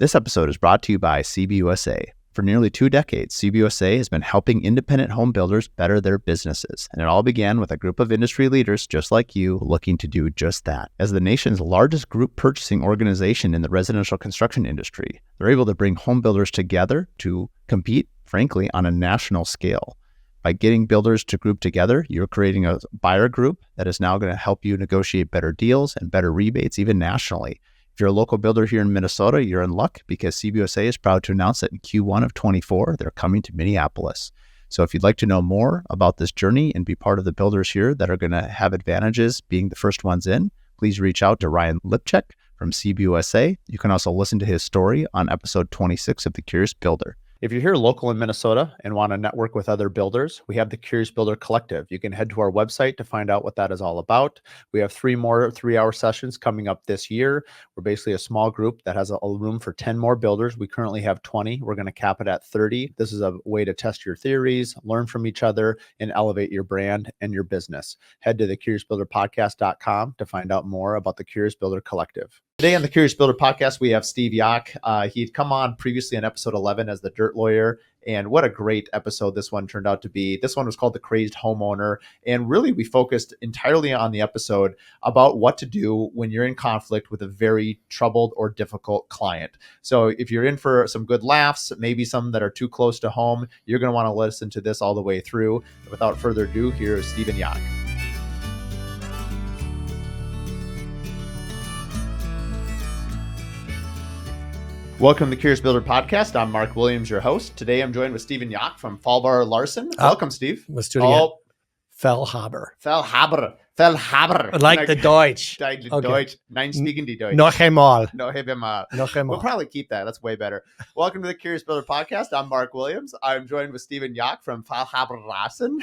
This episode is brought to you by CBUSA. For nearly 2 decades, CBUSA has been helping independent home builders better their businesses, and it all began with a group of industry leaders just like you looking to do just that. As the nation's largest group purchasing organization in the residential construction industry, they're able to bring home builders together to compete, frankly, on a national scale. By getting builders to group together, you're creating a buyer group that is now going to help you negotiate better deals and better rebates, even nationally. If you're a local builder here in Minnesota, you're in luck because CBUSA is proud to announce that in Q1 of 24, they're coming to Minneapolis. So if you'd like to know more about this journey and be part of the builders here that are going to have advantages being the first ones in, please reach out to Ryan Lipchek from CBUSA. You can also listen to his story on episode 26 of The Curious Builder. If you're here local in Minnesota and want to network with other builders, we have the Curious Builder Collective. You can head to our website to find out what that is all about. We have 3 more 3-hour sessions coming up this year. We're basically a small group that has a room for 10 more builders. We currently have 20. We're going to cap it at 30. This is a way to test your theories, learn from each other, and elevate your brand and your business. Head to thecuriousbuilderpodcast.com to find out more about the Curious Builder Collective. Today on the Curious Builder Podcast, we have Steve Yoch. He'd come on previously in episode 11 as the dirt lawyer, and what a great episode this one turned out to be. This one was called The Crazed Homeowner, and really we focused entirely on the episode about what to do when you're in conflict with a very troubled or difficult client. So if you're in for some good laughs, maybe some that are too close to home, you're going to want to listen to this all the way through. Without further ado, here is Stephen Yoch. Welcome to the Curious Builder Podcast. I'm Mark Williams, your host. Today I'm joined with Stephen Yoch from Fallbar Larson. Welcome, Steve. Let's do it again. Fellhaber. Fellhaber. Like the Deutsch. Deutsch. Nein, speaking die Deutsch. Noch einmal. We'll probably keep that. That's way better. Welcome to the Curious Builder Podcast. I'm Mark Williams. I'm joined with Stephen Yoch from Fallhaber Larson.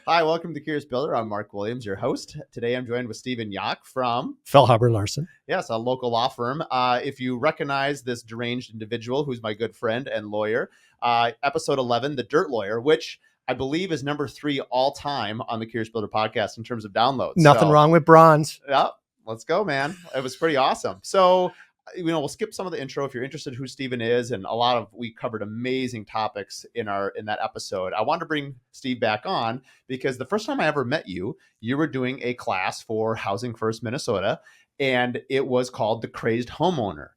Hi, welcome to Curious Builder. I'm Mark Williams, your host. Today I'm joined with Stephen Yoch from Fellhaber Larson. Yes, a local law firm. If you recognize this deranged individual, who's my good friend and lawyer, episode 11, The Dirt Lawyer, which I believe is number 3 all time on the Curious Builder Podcast in terms of downloads. Nothing wrong with bronze. Yeah, let's go, man. It was pretty awesome. So, we'll skip some of the intro if you're interested in who Stephen is, and we covered amazing topics in that episode. I wanted to bring Steve back on because the first time I ever met you, you were doing a class for Housing First Minnesota, and it was called the Crazed Homeowner.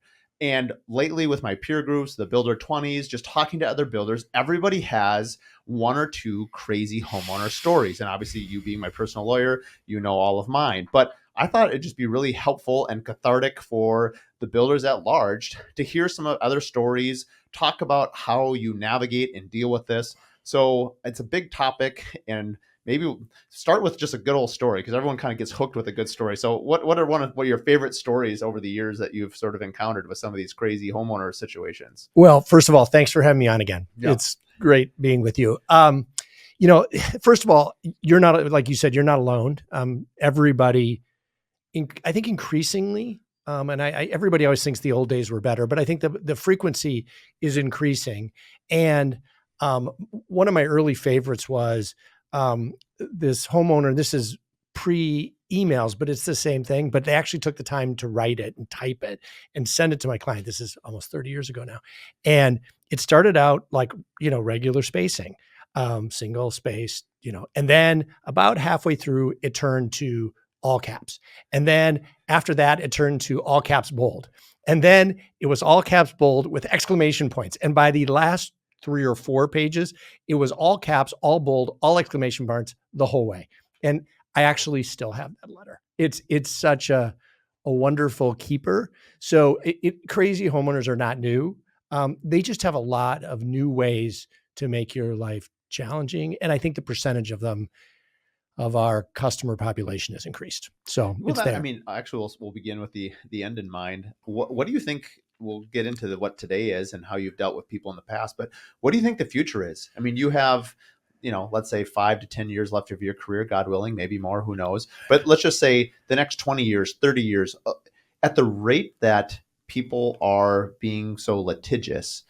And lately with my peer groups, the Builder 20s, just talking to other builders, everybody has 1 or 2 crazy homeowner stories. And obviously you being my personal lawyer, you know all of mine. But I thought it'd just be really helpful and cathartic for the builders at large to hear some other stories, talk about how you navigate and deal with this. So it's a big topic, and maybe we'll start with just a good old story because everyone kind of gets hooked with a good story. So what are your favorite stories over the years that you've sort of encountered with some of these crazy homeowner situations? Well, first of all, thanks for having me on again. Yeah. It's great being with you. First of all, you're not, like you said, you're not alone. Everybody, I think increasingly, and everybody always thinks the old days were better, but I think the frequency is increasing. And one of my early favorites was this homeowner. This is pre-emails, but it's the same thing. But they actually took the time to write it and type it and send it to my client. This is almost 30 years ago now. And it started out like, regular spacing, single spaced, and then about halfway through it turned to all caps. And then after that, it turned to all caps bold. And then it was all caps bold with exclamation points. And by the last 3 or 4 pages, it was all caps, all bold, all exclamation points the whole way. And I actually still have that letter. It's such a wonderful keeper. So crazy homeowners are not new. They just have a lot of new ways to make your life challenging. And I think the percentage of them of our customer population has increased. So there. Actually, we'll begin with the end in mind. What do you think? We'll get into what today is and how you've dealt with people in the past, but what do you think the future is? I mean, you have, let's say 5 to 10 years left of your career, God willing, maybe more, who knows? But let's just say the next 20 years, 30 years, at the rate that people are being so litigious,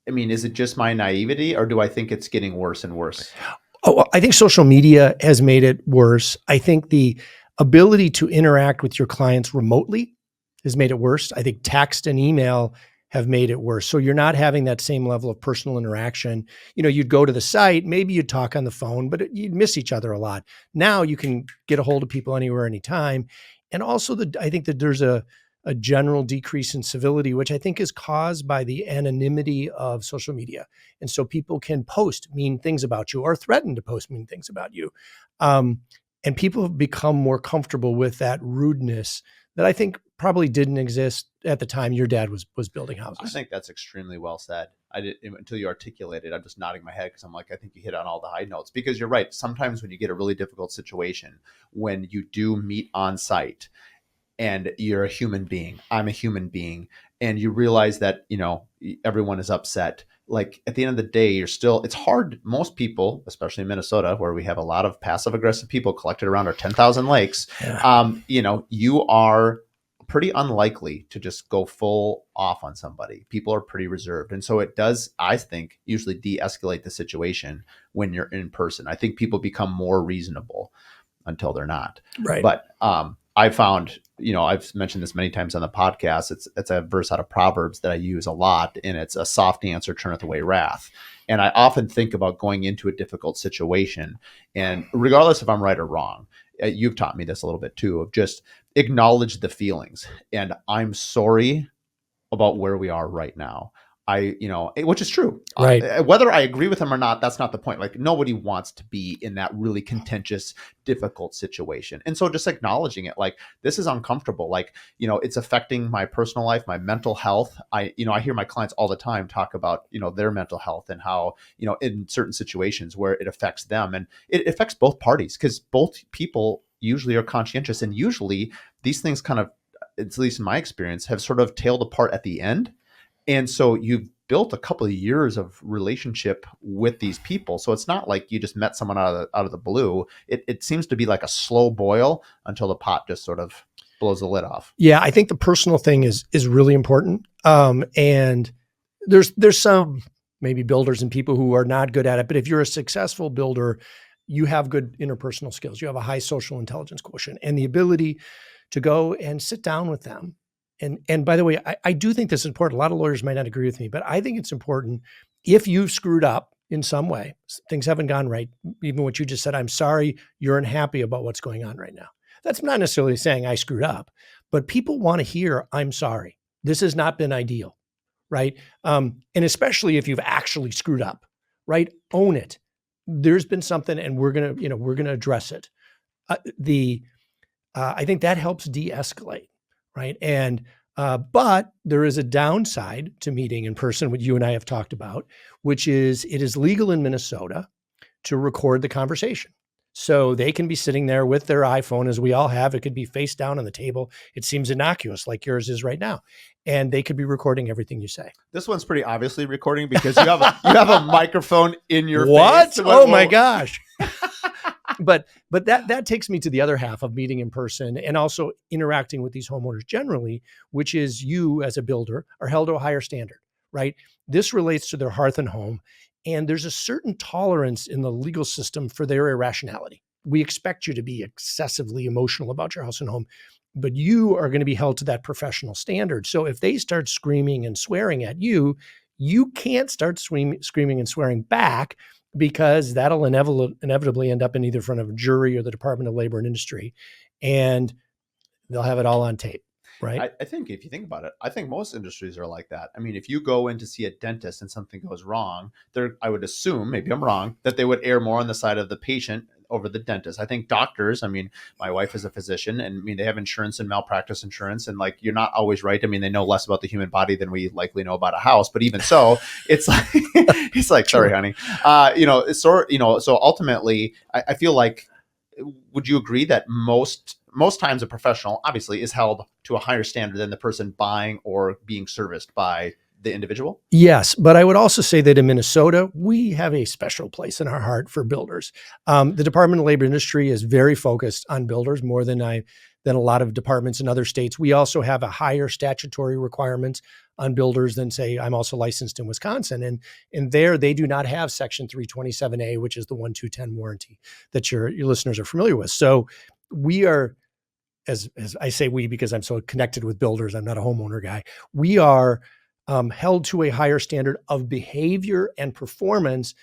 is it just my naivety, or do I think it's getting worse and worse? Oh, I think social media has made it worse. I think the ability to interact with your clients remotely has made it worse. I think text and email have made it worse. So you're not having that same level of personal interaction. You'd go to the site, maybe you'd talk on the phone, but you'd miss each other a lot. Now you can get a hold of people anywhere, anytime. And also I think that there's a general decrease in civility, which I think is caused by the anonymity of social media. And so people can post mean things about you or threaten to post mean things about you. And people have become more comfortable with that rudeness that I think probably didn't exist at the time your dad was building houses. I think that's extremely well said. I didn't until you articulated. I'm just nodding my head because I'm like, I think you hit on all the high notes, because you're right. Sometimes when you get a really difficult situation, when you do meet on site and you're a human being, I'm a human being, and you realize that, everyone is upset. Like at the end of the day, it's hard. Most people, especially in Minnesota, where we have a lot of passive aggressive people collected around our 10,000 lakes, you are pretty unlikely to just go full off on somebody. People are pretty reserved. And so it does, I think, usually de-escalate the situation when you're in person. I think people become more reasonable until they're not. Right. But I found, I've mentioned this many times on the podcast. It's a verse out of Proverbs that I use a lot, and it's a soft answer turneth away wrath. And I often think about going into a difficult situation, and regardless if I'm right or wrong, you've taught me this a little bit too, of just acknowledge the feelings. And I'm sorry about where we are right now. Which is true. Right. Whether I agree with him or not, that's not the point. Like, nobody wants to be in that really contentious, difficult situation. And so just acknowledging it, like, this is uncomfortable. Like, it's affecting my personal life, my mental health. I hear my clients all the time talk about, their mental health and how, in certain situations where it affects them, and it affects both parties, because both people usually are conscientious, and usually these things kind of, at least in my experience, have sort of tailed apart at the end. And so you've built a couple of years of relationship with these people. So it's not like you just met someone out of the blue. It seems to be like a slow boil until the pot just sort of blows the lid off. Yeah, I think the personal thing is really important. And there's some maybe builders and people who are not good at it. But if you're a successful builder, you have good interpersonal skills. You have a high social intelligence quotient and the ability to go and sit down with them. And by the way, I do think this is important. A lot of lawyers might not agree with me, but I think it's important if you've screwed up in some way, things haven't gone right, even what you just said, I'm sorry, you're unhappy about what's going on right now. That's not necessarily saying I screwed up, but people want to hear, I'm sorry. This has not been ideal, right? And especially if you've actually screwed up, right? Own it. There's been something and we're going to address it. I think that helps de-escalate. Right. And, but there is a downside to meeting in person, what you and I have talked about, which is it is legal in Minnesota to record the conversation. So they can be sitting there with their iPhone, as we all have. It could be face down on the table. It seems innocuous, like yours is right now. And they could be recording everything you say. This one's pretty obviously recording because you have a microphone in your face. What? Oh my gosh. But that takes me to the other half of meeting in person and also interacting with these homeowners generally, which is you as a builder are held to a higher standard, right? This relates to their hearth and home. And there's a certain tolerance in the legal system for their irrationality. We expect you to be excessively emotional about your house and home, but you are going to be held to that professional standard. So if they start screaming and swearing at you, you can't start screaming and swearing back, because that'll inevitably end up in either front of a jury or the Department of Labor and Industry, and they'll have it all on tape, right? I think if you think about it, I think most industries are like that. I mean, if you go in to see a dentist and something goes wrong, I would assume, maybe I'm wrong, that they would err more on the side of the patient over the dentist. I think doctors, my wife is a physician, and they have insurance and malpractice insurance, and like, you're not always right. They know less about the human body than we likely know about a house, but even so, it's like, sorry, honey. So ultimately I feel like, would you agree that most times a professional obviously is held to a higher standard than the person buying or being serviced by the individual? Yes, but I would also say that in Minnesota, we have a special place in our heart for builders. The Department of Labor and Industry is very focused on builders more than a lot of departments in other states. We also have a higher statutory requirements on builders than, say, I'm also licensed in Wisconsin. And there they do not have Section 327A, which is the 1-2-10 warranty that your listeners are familiar with. So we are as I say we because I'm so connected with builders, I'm not a homeowner guy. We are held to a higher standard of behavior and performance.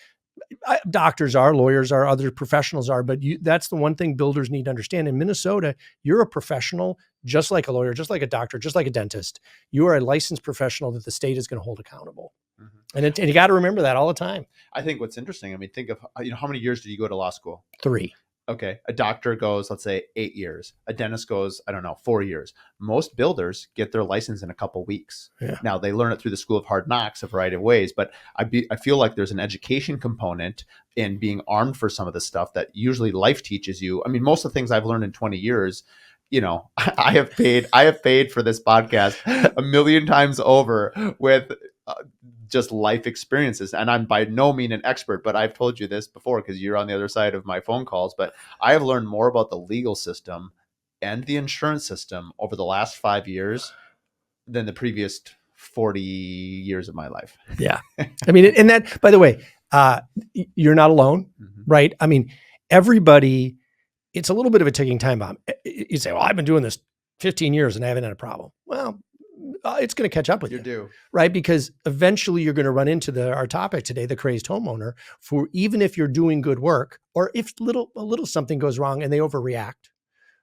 Doctors are, lawyers are, other professionals are, but that's the one thing builders need to understand. In Minnesota, you're a professional, just like a lawyer, just like a doctor, just like a dentist. You are a licensed professional that the state is going to hold accountable. Mm-hmm. And you got to remember that all the time. I think what's interesting, I mean, think of, how many years did you go to law school? 3. Okay. A doctor goes, let's say 8 years. A dentist goes, I don't know, 4 years. Most builders get their license in a couple weeks. Yeah. Now they learn it through the school of hard knocks a variety of ways, but I feel like there's an education component in being armed for some of the stuff that usually life teaches you. I mean, most of the things I've learned in 20 years, I have paid for this podcast a million times over with just life experiences. And I'm by no means an expert, but I've told you this before because you're on the other side of my phone calls, but I have learned more about the legal system and the insurance system over the last 5 years than the previous 40 years of my life. Yeah. I mean, and that, by the way, you're not alone, right? I mean, everybody, it's a little bit of a ticking time bomb. You say, well, I've been doing this 15 years and I haven't had a problem. Well, it's going to catch up with you. You do. Right? Because eventually you're going to run into our topic today, the crazed homeowner, for even if you're doing good work, or if a little something goes wrong and they overreact,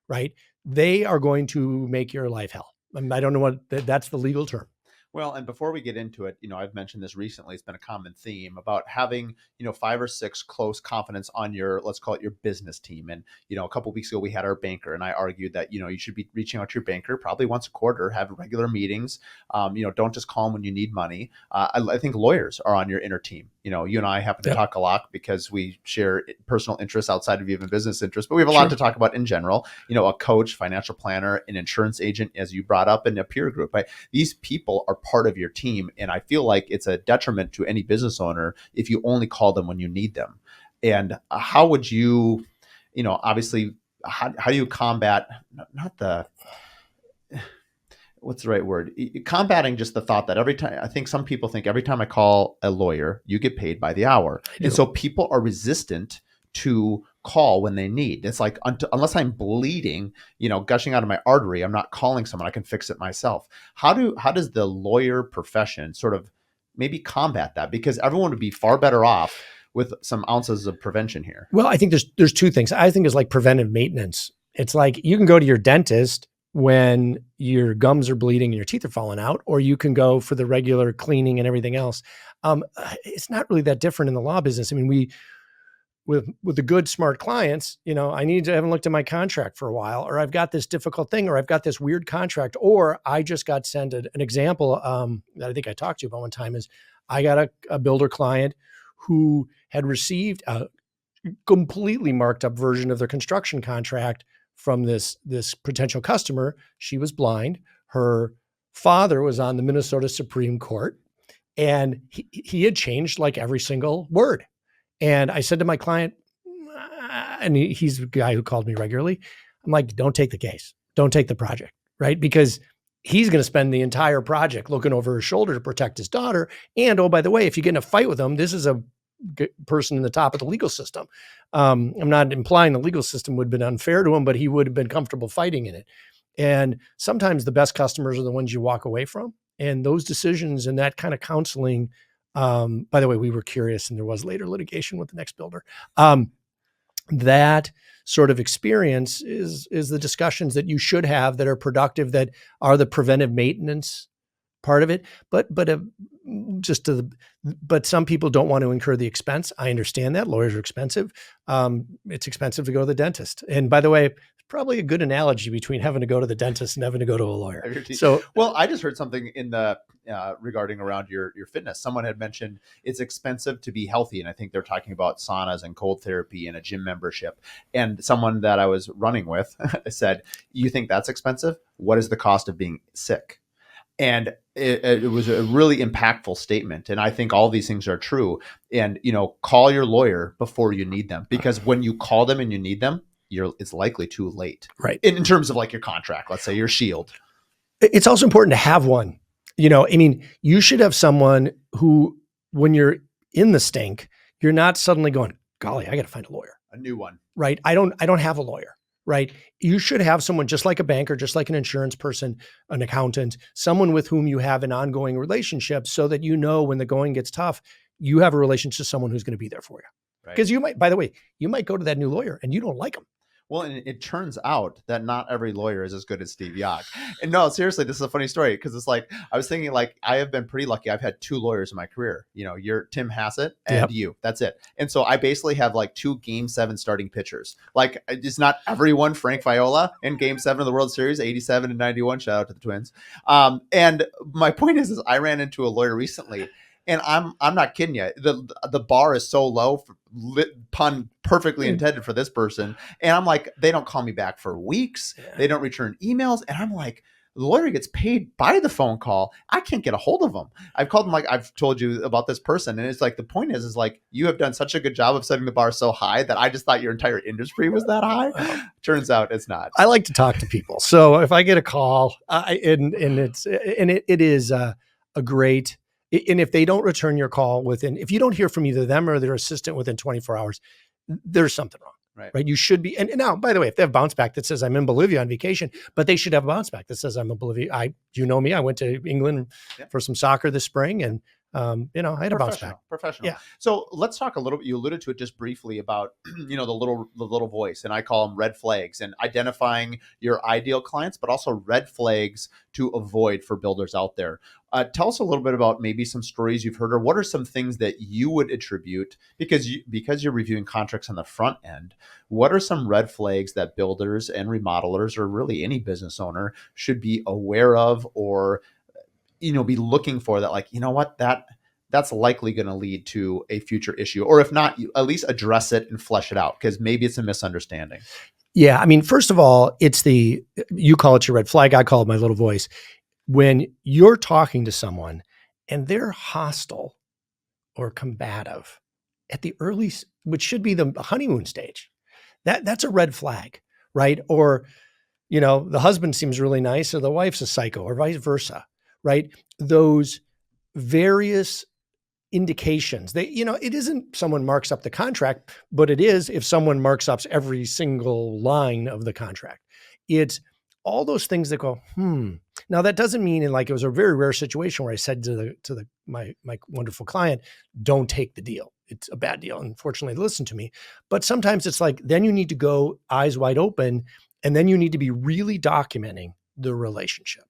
right? They are going to make your life hell. I mean, I don't know what that's the legal term. Well, and before we get into it, I've mentioned this recently. It's been a common theme about having, 5 or 6 close confidants on your, let's call it your business team. And, a couple of weeks ago, we had our banker and I argued that, you should be reaching out to your banker probably once a quarter, have regular meetings. Don't just call them when you need money. I think lawyers are on your inner team. You and I happen to talk a lot because we share personal interests outside of even business interests, but we have a lot to talk about in general. A coach, financial planner, an insurance agent, as you brought up, and a peer group. Right? These people are part of your team. And I feel like it's a detriment to any business owner if you only call them when you need them. And how would you, obviously, how do you combat, not the, what's the right word? Combating just the thought that every time, I think some people think every time I call a lawyer, you get paid by the hour. And so people are resistant to call when they need. It's like, unless I'm bleeding, gushing out of my artery, I'm not calling someone. I can fix it myself. How does the lawyer profession sort of maybe combat that? Because everyone would be far better off with some ounces of prevention here. Well, I think there's 2 things. I think it's like preventive maintenance. It's like you can go to your dentist when your gums are bleeding and your teeth are falling out, or you can go for the regular cleaning and everything else. It's not really that different in the law business. I mean, with the good, smart clients, I haven't looked at my contract for a while, or I've got this difficult thing, or I've got this weird contract, or I just got sent an example that I think I talked to you about one time is I got a builder client who had received a completely marked up version of their construction contract from this potential customer. She was blind. Her father was on the Minnesota Supreme Court, and he had changed like every single word. And I said to my client, and he's a guy who called me regularly, I'm like, don't take the case. Don't take the project, right? Because he's going to spend the entire project looking over his shoulder to protect his daughter. And, oh, by the way, if you get in a fight with him, this is a person in the top of the legal system. I'm not implying the legal system would have been unfair to him, but he would have been comfortable fighting in it. And sometimes the best customers are the ones you walk away from. And those decisions and that kind of counseling, by the way, we were curious and there was later litigation with the next builder. That sort of experience is the discussions that you should have that are productive, that are the preventive maintenance part of it. But some people don't want to incur the expense. I understand that. Lawyers are expensive. It's expensive to go to the dentist. And by the way, probably a good analogy between having to go to the dentist and having to go to a lawyer. So, well, I just heard something in the regarding around your fitness. Someone had mentioned it's expensive to be healthy, and I think they're talking about saunas and cold therapy and a gym membership. And someone that I was running with said, "You think that's expensive? What is the cost of being sick?" And it was a really impactful statement. And I think all these things are true. And call your lawyer before you need them, because when you call them and you need them, it's likely too late, right? In terms of like your contract, let's say your shield. It's also important to have one. You should have someone who, when you're in the stink, you're not suddenly going, golly, I got to find a lawyer, a new one, right? I don't have a lawyer, right? You should have someone just like a banker, just like an insurance person, an accountant, someone with whom you have an ongoing relationship so that you know when the going gets tough, you have a relationship with someone who's going to be there for you. Because you might, by the way, you might go to that new lawyer and you don't like him. Well, and it turns out that not every lawyer is as good as Steve Yoch. And no, seriously, this is a funny story because it's like, I was thinking like, I have been pretty lucky. I've had 2 lawyers in my career. You know, you're Tim Hassett and you, that's it. And so I basically have like 2 Game 7 starting pitchers. Like it's not everyone, Frank Viola in Game 7 of the World Series, 87 and 91. Shout out to the Twins. And my point is I ran into a lawyer recently. And I'm not kidding you. The bar is so low, pun perfectly intended for this person. And I'm like, they don't call me back for weeks. Yeah. They don't return emails. And I'm like, the lawyer gets paid by the phone call. I can't get a hold of them. I've called them like, I've told you about this person. And it's like, the point is like, you have done such a good job of setting the bar so high that I just thought your entire industry was that high. Turns out it's not. I like to talk to people. So if I get a call it is a great, and if they don't return your call if you don't hear from either them or their assistant within 24 hours, there's something wrong, right? You should be. And now, by the way, if they have a bounce back that says I'm in Bolivia on vacation, but they should have a bounce back that says I'm in Bolivia. You know me, I went to England for some soccer this spring and I had a bounce back. Professional. Yeah. So let's talk a little bit. You alluded to it just briefly about, the little voice, and I call them red flags, and identifying your ideal clients, but also red flags to avoid for builders out there. Tell us a little bit about maybe some stories you've heard, or what are some things that you would attribute because you're reviewing contracts on the front end. What are some red flags that builders and remodelers, or really any business owner, should be aware of, or be looking for that, like, what, that's likely going to lead to a future issue, or if not, you at least address it and flesh it out because maybe it's a misunderstanding. Yeah. I mean, first of all, you call it your red flag. I call it my little voice. When you're talking to someone and they're hostile or combative at the early, which should be the honeymoon stage, that's a red flag, right? Or, the husband seems really nice or the wife's a psycho or vice versa. Right? Those various indications. It isn't someone marks up the contract, but it is if someone marks up every single line of the contract. It's all those things that go, Now that doesn't mean it was a very rare situation where I said to my wonderful client, don't take the deal. It's a bad deal. Unfortunately, listen to me. But sometimes it's like, then you need to go eyes wide open, and then you need to be really documenting the relationship.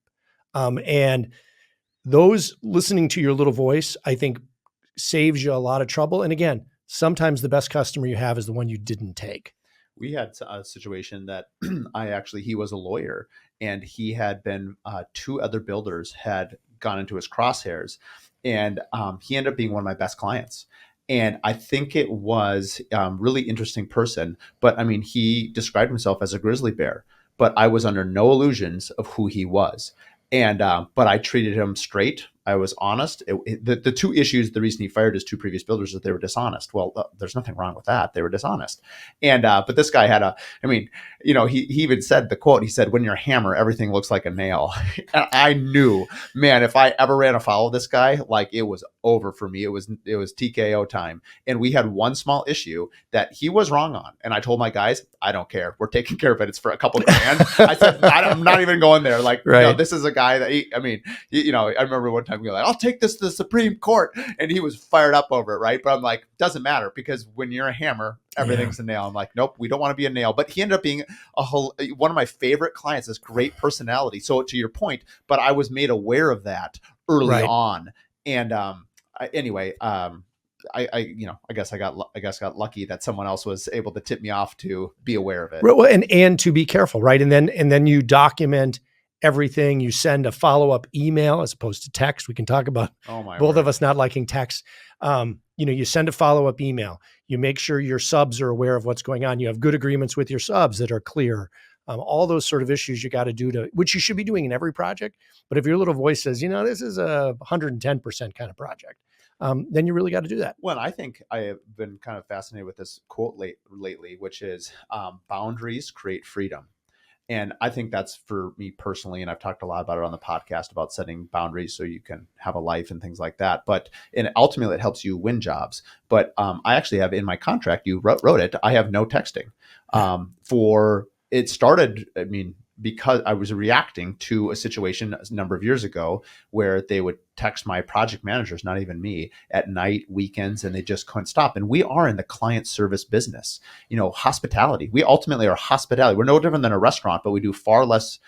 And those listening to your little voice, I think, saves you a lot of trouble. And again, sometimes the best customer you have is the one you didn't take. We had a situation that he was a lawyer, and he had been 2 other builders had gone into his crosshairs, and he ended up being one of my best clients. And I think it was really interesting person, but I mean, he described himself as a grizzly bear, but I was under no illusions of who he was. And, but I treated him straight. I was honest. The 2 issues, the reason he fired his 2 previous builders is that they were dishonest. Well, there's nothing wrong with that. They were dishonest. And, but this guy had he even said the quote, he said, when you're a hammer, everything looks like a nail. And I knew, man, if I ever ran afoul of this guy, like it was over for me. It was TKO time. And we had one small issue that he was wrong on. And I told my guys, I don't care. We're taking care of it. It's for a couple grand. I said, I'm not even going there. Like, right. This is a guy that I remember one time, like, I'll take this to the Supreme Court, and he was fired up over it, right? But I'm like, doesn't matter, because when you're a hammer, everything's a nail. I'm like, nope, we don't want to be a nail. But he ended up being one of my favorite clients. This great personality. So to your point, but I was made aware of that early on, and I guess I got lucky that someone else was able to tip me off to be aware of it. Well, and to be careful, right? And then you document everything. You send a follow-up email as opposed to text. We can talk about both of us not liking text. You send a follow-up email. You make sure your subs are aware of what's going on. You have good agreements with your subs that are clear. All those sort of issues you got to do which you should be doing in every project. But if your little voice says, this is a 110% kind of project, then you really got to do that. Well, I think I have been kind of fascinated with this quote lately, which is boundaries create freedom. And I think that's for me personally, and I've talked a lot about it on the podcast about setting boundaries so you can have a life and things like that. And ultimately it helps you win jobs. But I actually have in my contract, you wrote it, I have no texting for it started, I mean, because I was reacting to a situation a number of years ago where they would text my project managers, not even me, at night, weekends, and they just couldn't stop. And we are in the client service business, hospitality. We ultimately are hospitality. We're no different than a restaurant, but we do far less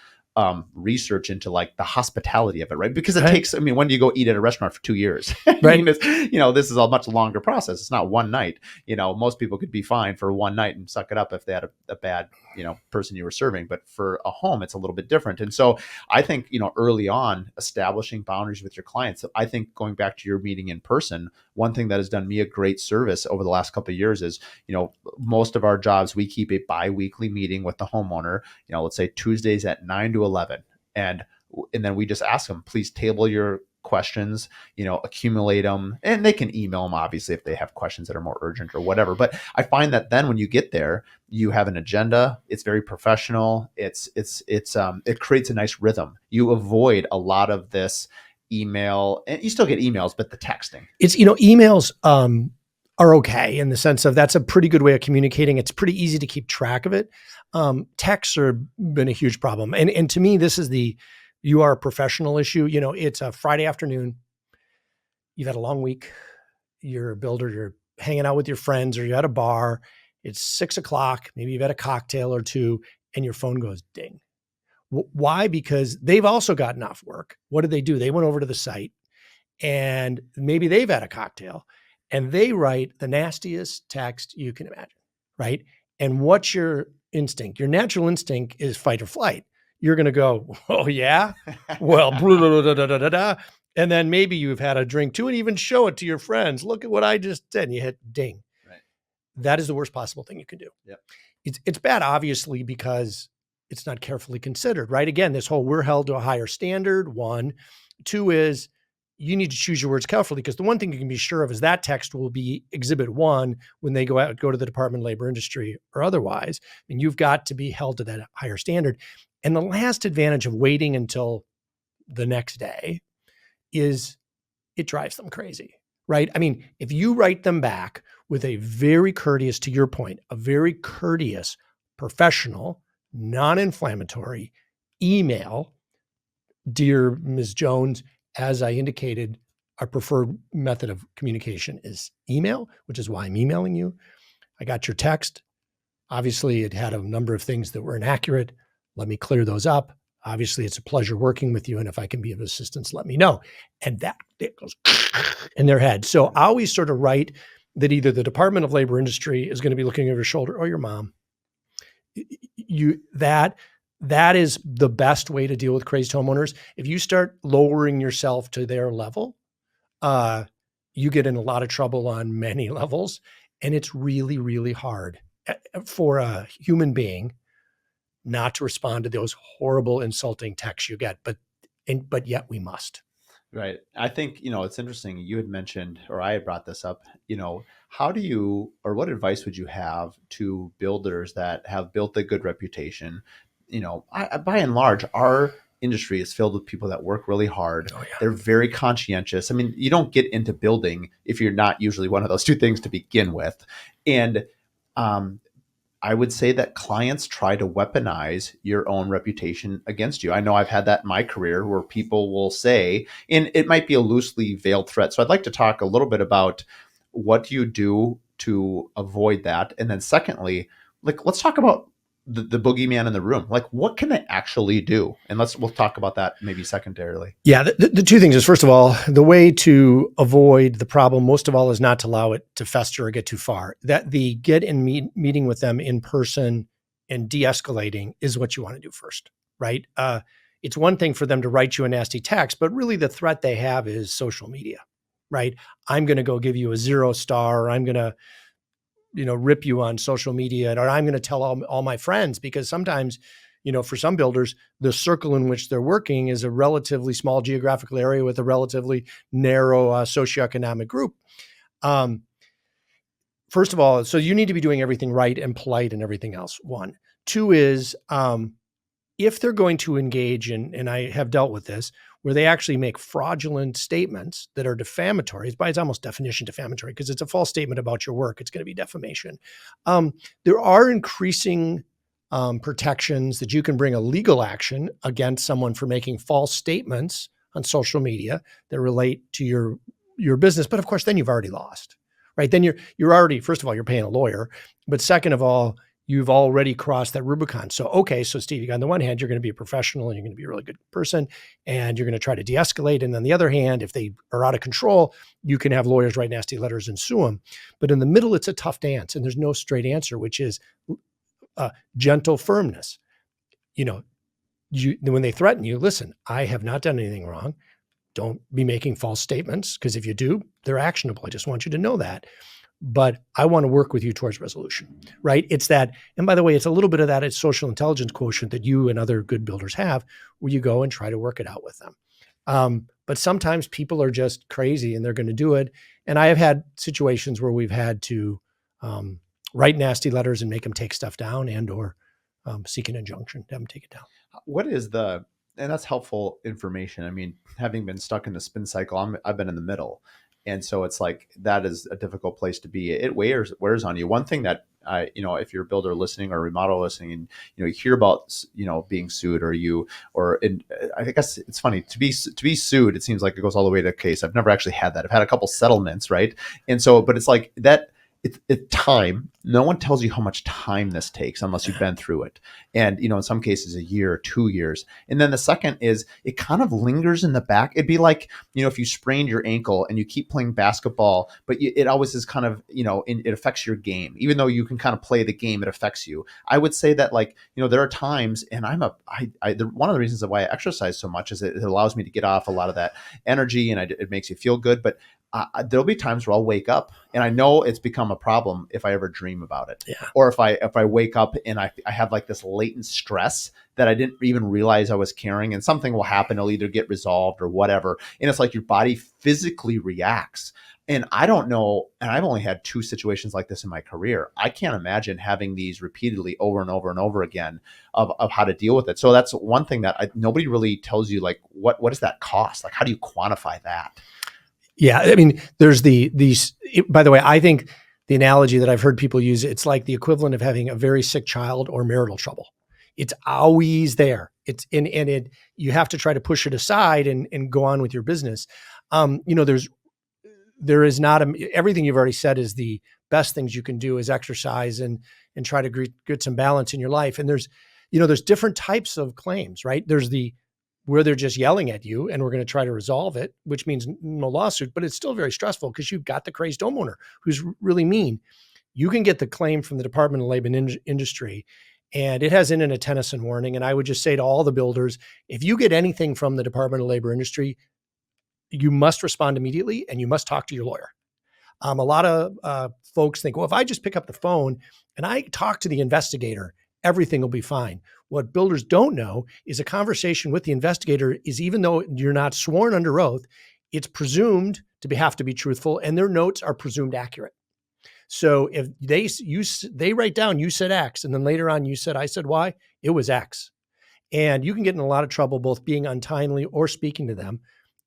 research into like the hospitality of it, right? Because it takes, I mean, when do you go eat at a restaurant for 2 years? I mean, it's, this is a much longer process. It's not one night. Most people could be fine for one night and suck it up if they had a bad, person you were serving. But for a home, it's a little bit different. And so I think, early on, establishing boundaries with your clients, I think going back to your meeting in person, one thing that has done me a great service over the last couple of years is, most of our jobs, we keep a bi-weekly meeting with the homeowner, let's say Tuesdays at 9 to 11. And then we just ask them, please table your questions, accumulate them, and they can email them obviously if they have questions that are more urgent or whatever. But I find that then when you get there, you have an agenda. It's very professional. It creates a nice rhythm. You avoid a lot of this email, and you still get emails, but the texting. It's, emails are okay in the sense of that's a pretty good way of communicating. It's pretty easy to keep track of it. Texts have been a huge problem. And to me, this is you are a professional issue. It's a Friday afternoon. You've had a long week. You're a builder. You're hanging out with your friends, or you're at a bar. It's 6:00. Maybe you've had a cocktail or two, and your phone goes ding. Why? Because they've also gotten off work. What did they do? They went over to the site, and maybe they've had a cocktail, and they write the nastiest text you can imagine, right? And what's your instinct? Your natural instinct is fight or flight. You're going to go, oh yeah? Well, and then maybe you've had a drink too and even show it to your friends. Look at what I just said. And you hit ding. Right. That is the worst possible thing you can do. Yep. It's bad, obviously, because it's not carefully considered, right? Again, this whole we're held to a higher standard, one. Two is you need to choose your words carefully, because the one thing you can be sure of is that text will be exhibit one when they go to the Department of Labor Industry or otherwise. I mean, you've got to be held to that higher standard. And the last advantage of waiting until the next day is it drives them crazy, right? I mean, if you write them back with a very courteous, to your point, a very courteous, professional, non-inflammatory email, dear Ms. Jones, as I indicated, our preferred method of communication is email, which is why I'm emailing you. I got your text. Obviously, it had a number of things that were inaccurate. Let me clear those up. Obviously, it's a pleasure working with you. And if I can be of assistance, let me know. And that it goes in their head. So I always sort of write that either the Department of Labor Industry is going to be looking over your shoulder, or your mom. That is the best way to deal with crazed homeowners. If you start lowering yourself to their level, you get in a lot of trouble on many levels. And it's really, really hard for a human being not to respond to those horrible, insulting texts you get. But yet we must. Right. I think, it's interesting. You had mentioned, or I had brought this up, how do you, or what advice would you have to builders that have built a good reputation? By and large, our industry is filled with people that work really hard. Oh, yeah. They're very conscientious. I mean, you don't get into building if you're not usually one of those two things to begin with. And I would say that clients try to weaponize your own reputation against you. I know I've had that in my career where people will say, and it might be a loosely veiled threat. So I'd like to talk a little bit about what you do to avoid that. And then secondly, let's talk about the boogeyman in the room. What can they actually do? And we'll talk about that maybe secondarily. Yeah. The two things is, first of all, the way to avoid the problem, most of all, is not to allow it to fester or get too far. That the get in meeting with them in person and de-escalating is what you want to do first, right? It's one thing for them to write you a nasty text, but really the threat they have is social media, right? I'm going to go give you a 0 star, or I'm going to rip you on social media, or I'm going to tell all my friends, because sometimes, for some builders, the circle in which they're working is a relatively small geographical area with a relatively narrow socioeconomic group. First of all, so you need to be doing everything right and polite and everything else. One. Two is, if they're going to engage in, and I have dealt with this, where they actually make fraudulent statements that are defamatory. It's by its almost definition defamatory, because it's a false statement about your work. It's going to be defamation. There are increasing protections that you can bring a legal action against someone for making false statements on social media that relate to your business. But of course, then you've already lost, right? Then you're already, first of all, you're paying a lawyer, but second of all, you've already crossed that Rubicon. So, okay, so Steve, on the one hand, you're going to be a professional and you're going to be a really good person and you're going to try to de-escalate. And on the other hand, if they are out of control, you can have lawyers write nasty letters and sue them. But in the middle, it's a tough dance and there's no straight answer, which is gentle firmness. When they threaten you, listen, I have not done anything wrong. Don't be making false statements, because if you do, they're actionable. I just want you to know that. But I want to work with you towards resolution, right? It's that, and by the way, it's a little bit of that it's social intelligence quotient that you and other good builders have, where you go and try to work it out with them. But sometimes people are just crazy and they're going to do it. And I have had situations where we've had to write nasty letters and make them take stuff down and or seek an injunction to have them take it down. What is and that's helpful information. I mean, having been stuck in the spin cycle, I've been in the middle. And so it's like, that is a difficult place to be. It wears on you. One thing that if you're a builder listening or remodel listening, and you hear about being sued, I guess it's funny to be sued. It seems like it goes all the way to a case. I've never actually had that. I've had a couple settlements, right? And so, but it's like that. It's time. No one tells you how much time this takes unless you've been through it. And, in some cases, a year, 2 years. And then the second is it kind of lingers in the back. It'd be like, if you sprained your ankle and you keep playing basketball, but it always is kind of, it affects your game. Even though you can kind of play the game, it affects you. I would say that, like, there are times, and one of the reasons why I exercise so much is it allows me to get off a lot of that energy, and it makes you feel good. But there'll be times where I'll wake up and I know it's become a problem if I ever dream about it. Yeah. Or if I wake up and I have like this latent stress that I didn't even realize I was carrying, and something will happen. It'll either get resolved or whatever. And it's like your body physically reacts. And I don't know. And I've only had 2 situations like this in my career. I can't imagine having these repeatedly over and over and over again of how to deal with it. So that's one thing that nobody really tells you, like, what does that cost? Like, how do you quantify that? Yeah. I mean, there's by the way, I think the analogy that I've heard people use, it's like the equivalent of having a very sick child or marital trouble. It's always there. You have to try to push it aside and go on with your business. There is not everything you've already said is the best things you can do is exercise and try to get some balance in your life. And there's different types of claims, right? There's where they're just yelling at you and we're going to try to resolve it, which means no lawsuit, but it's still very stressful because you've got the crazed homeowner who's really mean. You can get the claim from the Department of Labor and Industry, and it has in it a Tennyson warning. And I would just say to all the builders, if you get anything from the Department of Labor and Industry, you must respond immediately and you must talk to your lawyer. A lot of folks think, well, if I just pick up the phone and I talk to the investigator, everything will be fine. What builders don't know is a conversation with the investigator is, even though you're not sworn under oath, it's presumed to have to be truthful, and their notes are presumed accurate. So if they write down, you said X, and then later on you said, I said Y, it was X. And you can get in a lot of trouble both being untimely or speaking to them.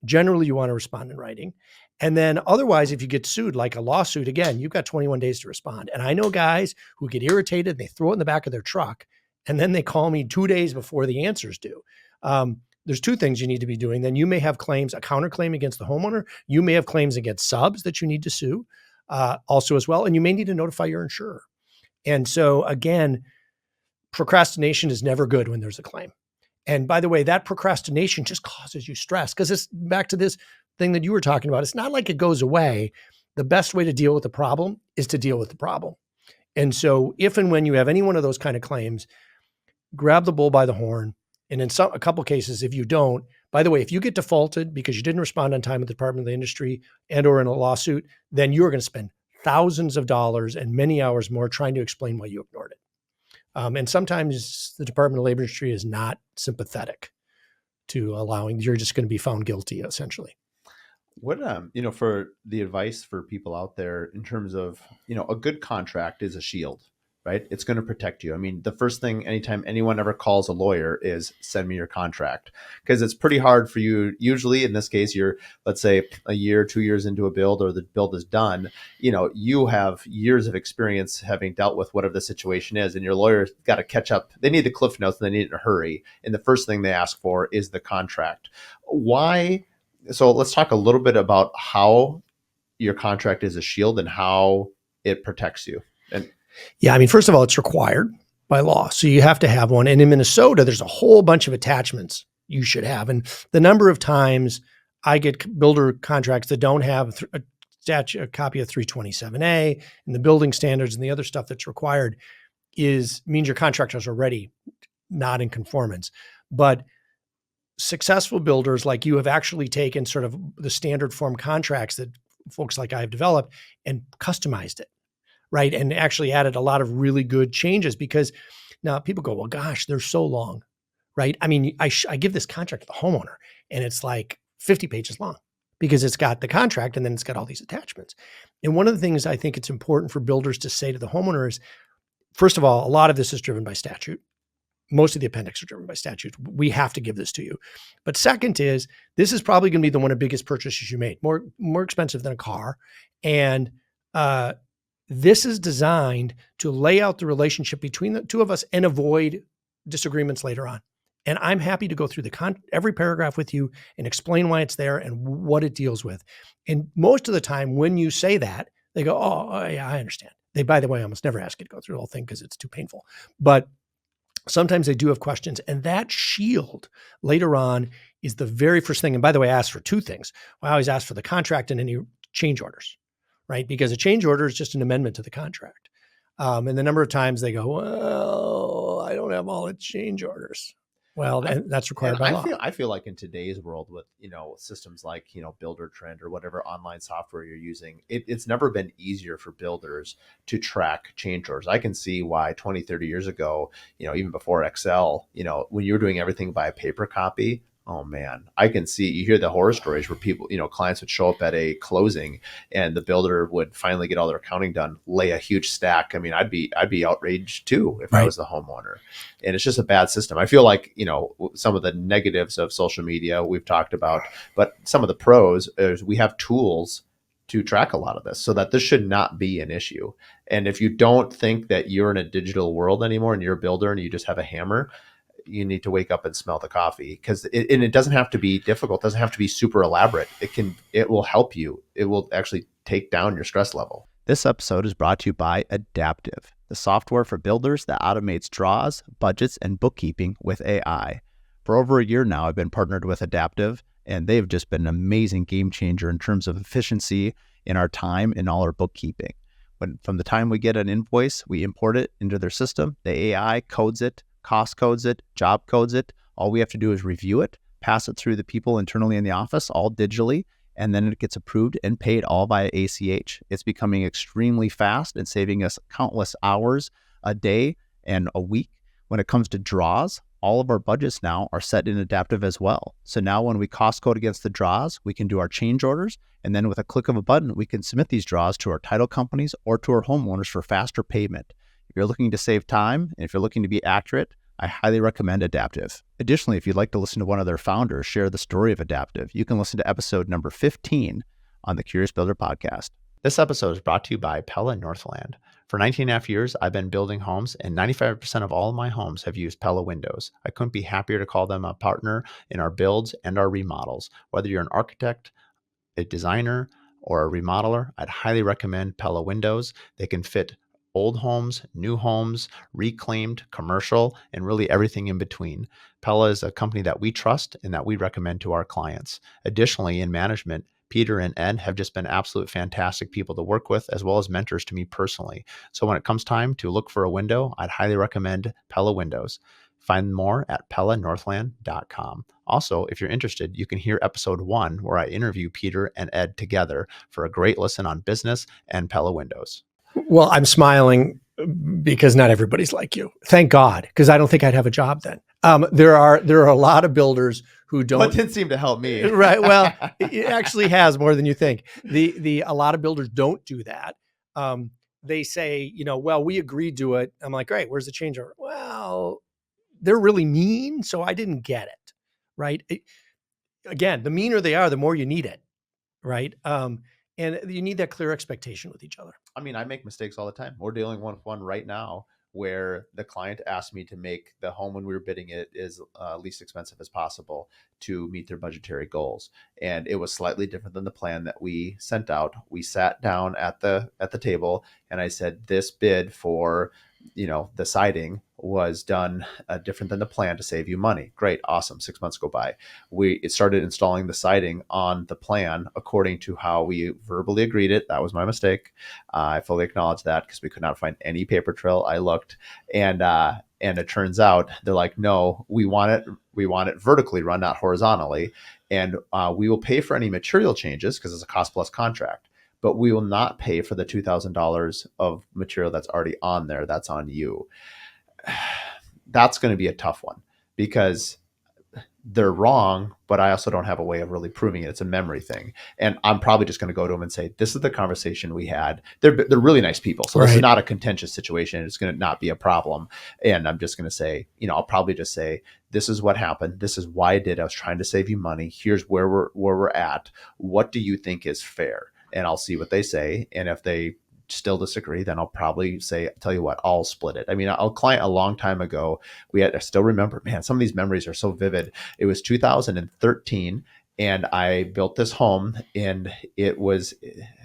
Generally, you want to respond in writing. And then otherwise, if you get sued, like a lawsuit, again, you've got 21 days to respond. And I know guys who get irritated, they throw it in the back of their truck, and then they call me 2 days before the answer's due. There's 2 things you need to be doing. Then you may have claims, a counterclaim against the homeowner. You may have claims against subs that you need to sue also as well. And you may need to notify your insurer. And so again, procrastination is never good when there's a claim. And by the way, that procrastination just causes you stress, because it's back to this thing that you were talking about. It's not like it goes away. The best way to deal with the problem is to deal with the problem. And so if and when you have any one of those kind of claims, grab the bull by the horn. And in a couple cases, if you don't, by the way, if you get defaulted because you didn't respond on time with the Department of the Industry and or in a lawsuit, then you're going to spend thousands of dollars and many hours more trying to explain why you ignored it. And sometimes the Department of Labor Industry is not sympathetic to allowing, you're just going to be found guilty, essentially. What, for the advice for people out there in terms of, a good contract is a shield. right? It's going to protect you. I mean, the first thing anytime anyone ever calls a lawyer is send me your contract, because it's pretty hard for you. Usually in this case, you're, let's say, a year, 2 years into a build, or the build is done. You have years of experience having dealt with whatever the situation is, and your lawyer's got to catch up. They need the cliff notes and they need it in a hurry. And the first thing they ask for is the contract. Why? So let's talk a little bit about how your contract is a shield and how it protects you. And yeah, I mean, first of all, it's required by law. So you have to have one. And in Minnesota, there's a whole bunch of attachments you should have. And the number of times I get builder contracts that don't have a copy of 327A and the building standards and the other stuff that's required means your contractors are already not in conformance. But successful builders like you have actually taken sort of the standard form contracts that folks like I have developed and customized it, right? And actually added a lot of really good changes, because now people go, well, gosh, they're so long, right? I mean, I give this contract to the homeowner and it's like 50 pages long because it's got the contract and then it's got all these attachments. And one of the things I think it's important for builders to say to the homeowner is, first of all, a lot of this is driven by statute. Most of the appendix are driven by statute. We have to give this to you. But second is, this is probably going to be the one of the biggest purchases you made, more expensive than a car. And this is designed to lay out the relationship between the two of us and avoid disagreements later on. And I'm happy to go through every paragraph with you and explain why it's there and what it deals with. And most of the time when you say that, they go, oh yeah, I understand. They, by the way, almost never ask you to go through the whole thing because it's too painful. But sometimes they do have questions, and that shield later on is the very first thing. And by the way, I ask for two things. I always ask for the contract and any change orders, right? Because a change order is just an amendment to the contract. And the number of times they go, well, I don't have all the change orders. Well, that's required by law. I feel like in today's world with, systems like, Builder Trend or whatever online software you're using, it's never been easier for builders to track change orders. I can see why 20, 30 years ago, even before Excel, when you were doing everything by a paper copy, oh man, I can see, you hear the horror stories where people, clients would show up at a closing and the builder would finally get all their accounting done, lay a huge stack. I mean, I'd be outraged too if I was the homeowner. And it's just a bad system. I feel like, some of the negatives of social media we've talked about, but some of the pros is we have tools to track a lot of this so that this should not be an issue. And if you don't think that you're in a digital world anymore and you're a builder and you just have a hammer, you need to wake up and smell the coffee, because it doesn't have to be difficult. It doesn't have to be super elaborate. It will help you. It will actually take down your stress level. This episode is brought to you by Adaptive, the software for builders that automates draws, budgets, and bookkeeping with AI. For over a year now, I've been partnered with Adaptive, and they've just been an amazing game changer in terms of efficiency in our time and all our bookkeeping. From the time we get an invoice, we import it into their system. The AI codes it, cost codes it, job codes it. All we have to do is review it, pass it through the people internally in the office, all digitally, and then it gets approved and paid all via ACH. It's becoming extremely fast and saving us countless hours a day and a week. When it comes to draws, all of our budgets now are set in Adaptive as well. So now when we cost code against the draws, we can do our change orders, and then with a click of a button, we can submit these draws to our title companies or to our homeowners for faster payment. If you're looking to save time, and if you're looking to be accurate, I highly recommend Adaptive. Additionally, if you'd like to listen to one of their founders share the story of Adaptive, you can listen to episode number 15 on the Curious Builder Podcast. This episode is brought to you by Pella Northland. For 19.5 years, I've been building homes, and 95% of all of my homes have used Pella windows. I couldn't be happier to call them a partner in our builds and our remodels. Whether you're an architect, a designer, or a remodeler, I'd highly recommend Pella windows. They can fit old homes, new homes, reclaimed, commercial, and really everything in between. Pella is a company that we trust and that we recommend to our clients. Additionally, in management, Peter and Ed have just been absolute fantastic people to work with, as well as mentors to me personally. So when it comes time to look for a window, I'd highly recommend Pella windows. Find more at PellaNorthland.com. Also, if you're interested, you can hear episode 1 where I interview Peter and Ed together for a great listen on business and Pella windows. Well, I'm smiling because not everybody's like you. Thank God, because I don't think I'd have a job then. There are a lot of builders who don't. But it didn't seem to help me. Right. Well, it actually has more than you think. A lot of builders don't do that. they say, well, we agreed to it. I'm like, great, where's the change order? Well, they're really mean, so I didn't get it, right? Again, the meaner they are, the more you need it, right? And you need that clear expectation with each other. I mean, I make mistakes all the time. We're dealing with one right now where the client asked me to make the home when we were bidding it is least expensive as possible to meet their budgetary goals. And it was slightly different than the plan that we sent out. We sat down at the table and I said, this bid for, the siding was done different than the plan to save you money. Great. Awesome. 6 months go by. It started installing the siding on the plan according to how we verbally agreed it. That was my mistake. I fully acknowledge that because we could not find any paper trail. I looked and it turns out they're like, no, we want it vertically run, not horizontally. And we will pay for any material changes because it's a cost plus contract, but we will not pay for the $2,000 of material that's already on there. That's on you. That's going to be a tough one because they're wrong, but I also don't have a way of really proving it. It's a memory thing. And I'm probably just going to go to them and say, this is the conversation we had. They're really nice people. So This is not a contentious situation. It's going to not be a problem. And I'm just going to say, I'll probably just say, this is what happened. This is why I did. I was trying to save you money. Here's where we're at. What do you think is fair? And I'll see what they say. And if they still disagree, then I'll probably say, tell you what, I'll split it. I mean, a client a long time ago, I still remember, man, some of these memories are so vivid. It was 2013 and I built this home and it was,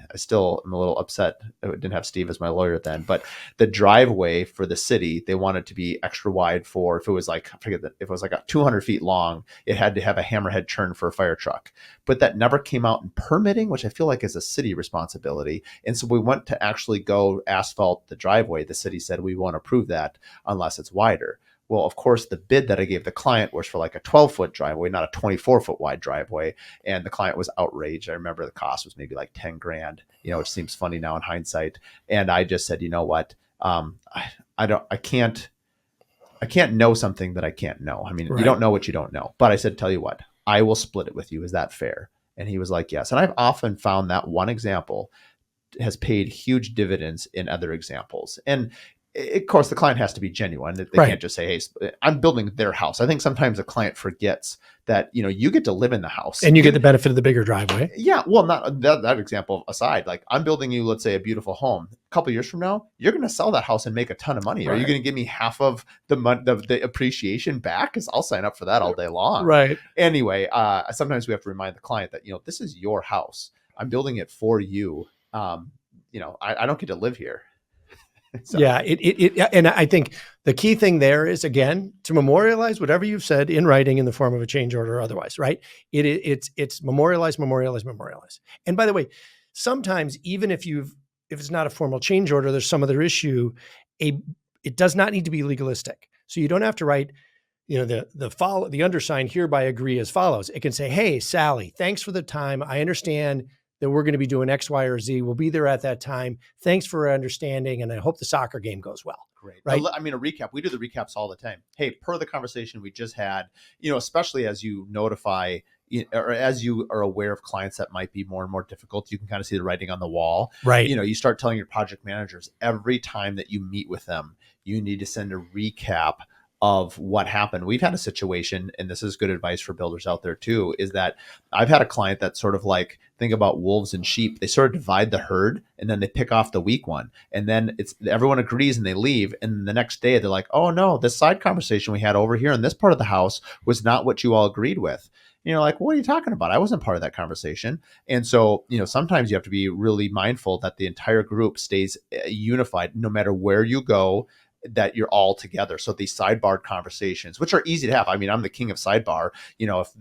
I still am a little upset. I didn't have Steve as my lawyer then, but the driveway for the city, they wanted to be extra wide for, if it was like, I forget that, if it was like 200 feet long, it had to have a hammerhead turn for a fire truck. But that never came out in permitting, which I feel like is a city responsibility. And so we went to actually go asphalt the driveway. The city said, we won't approve that unless it's wider. Well, of course, the bid that I gave the client was for like a 12-foot driveway, not a 24-foot wide driveway. And the client was outraged. I remember the cost was maybe like 10 grand, which seems funny now in hindsight. And I just said, you know what? I can't know something that I can't know. I mean, You don't know what you don't know. But I said, tell you what, I will split it with you. Is that fair? And he was like, yes. And I've often found that one example has paid huge dividends in other examples. And of course, the client has to be genuine. They can't just say, hey, I'm building their house. I think sometimes a client forgets that, you get to live in the house. And you get the benefit of the bigger driveway. Yeah. Well, not that example aside, like I'm building you, let's say, a beautiful home. A couple of years from now, you're going to sell that house and make a ton of money. Right. Are you going to give me half of the appreciation back? Because I'll sign up for that all day long. Right. Anyway, sometimes we have to remind the client that, this is your house. I'm building it for you. I don't get to live here. So. Yeah, and I think the key thing there is, again, to memorialize whatever you've said in writing in the form of a change order or otherwise, right? It's memorialize. And by the way, sometimes even if it's not a formal change order, there's some other issue. It does not need to be legalistic. So you don't have to write, the undersigned hereby agree as follows. It can say, hey, Sally, thanks for the time. I understand that we're going to be doing X, Y, or Z. We'll be there at that time. Thanks for understanding. And I hope the soccer game goes well. Great. Right? I mean, a recap. We do the recaps all the time. Hey, per the conversation we just had, especially as you notify or as you are aware of clients that might be more and more difficult, you can kind of see the writing on the wall. Right. You start telling your project managers every time that you meet with them, you need to send a recap of what happened. We've had a situation, and this is good advice for builders out there too, is that I've had a client that sort of like, think about wolves and sheep. They sort of divide the herd and then they pick off the weak one. And then everyone agrees and they leave. And the next day they're like, oh no, this side conversation we had over here in this part of the house was not what you all agreed with. Like, what are you talking about? I wasn't part of that conversation. And so, sometimes you have to be really mindful that the entire group stays unified no matter where you go, that you're all together. So these sidebar conversations, which are easy to have. I mean, I'm the king of sidebar,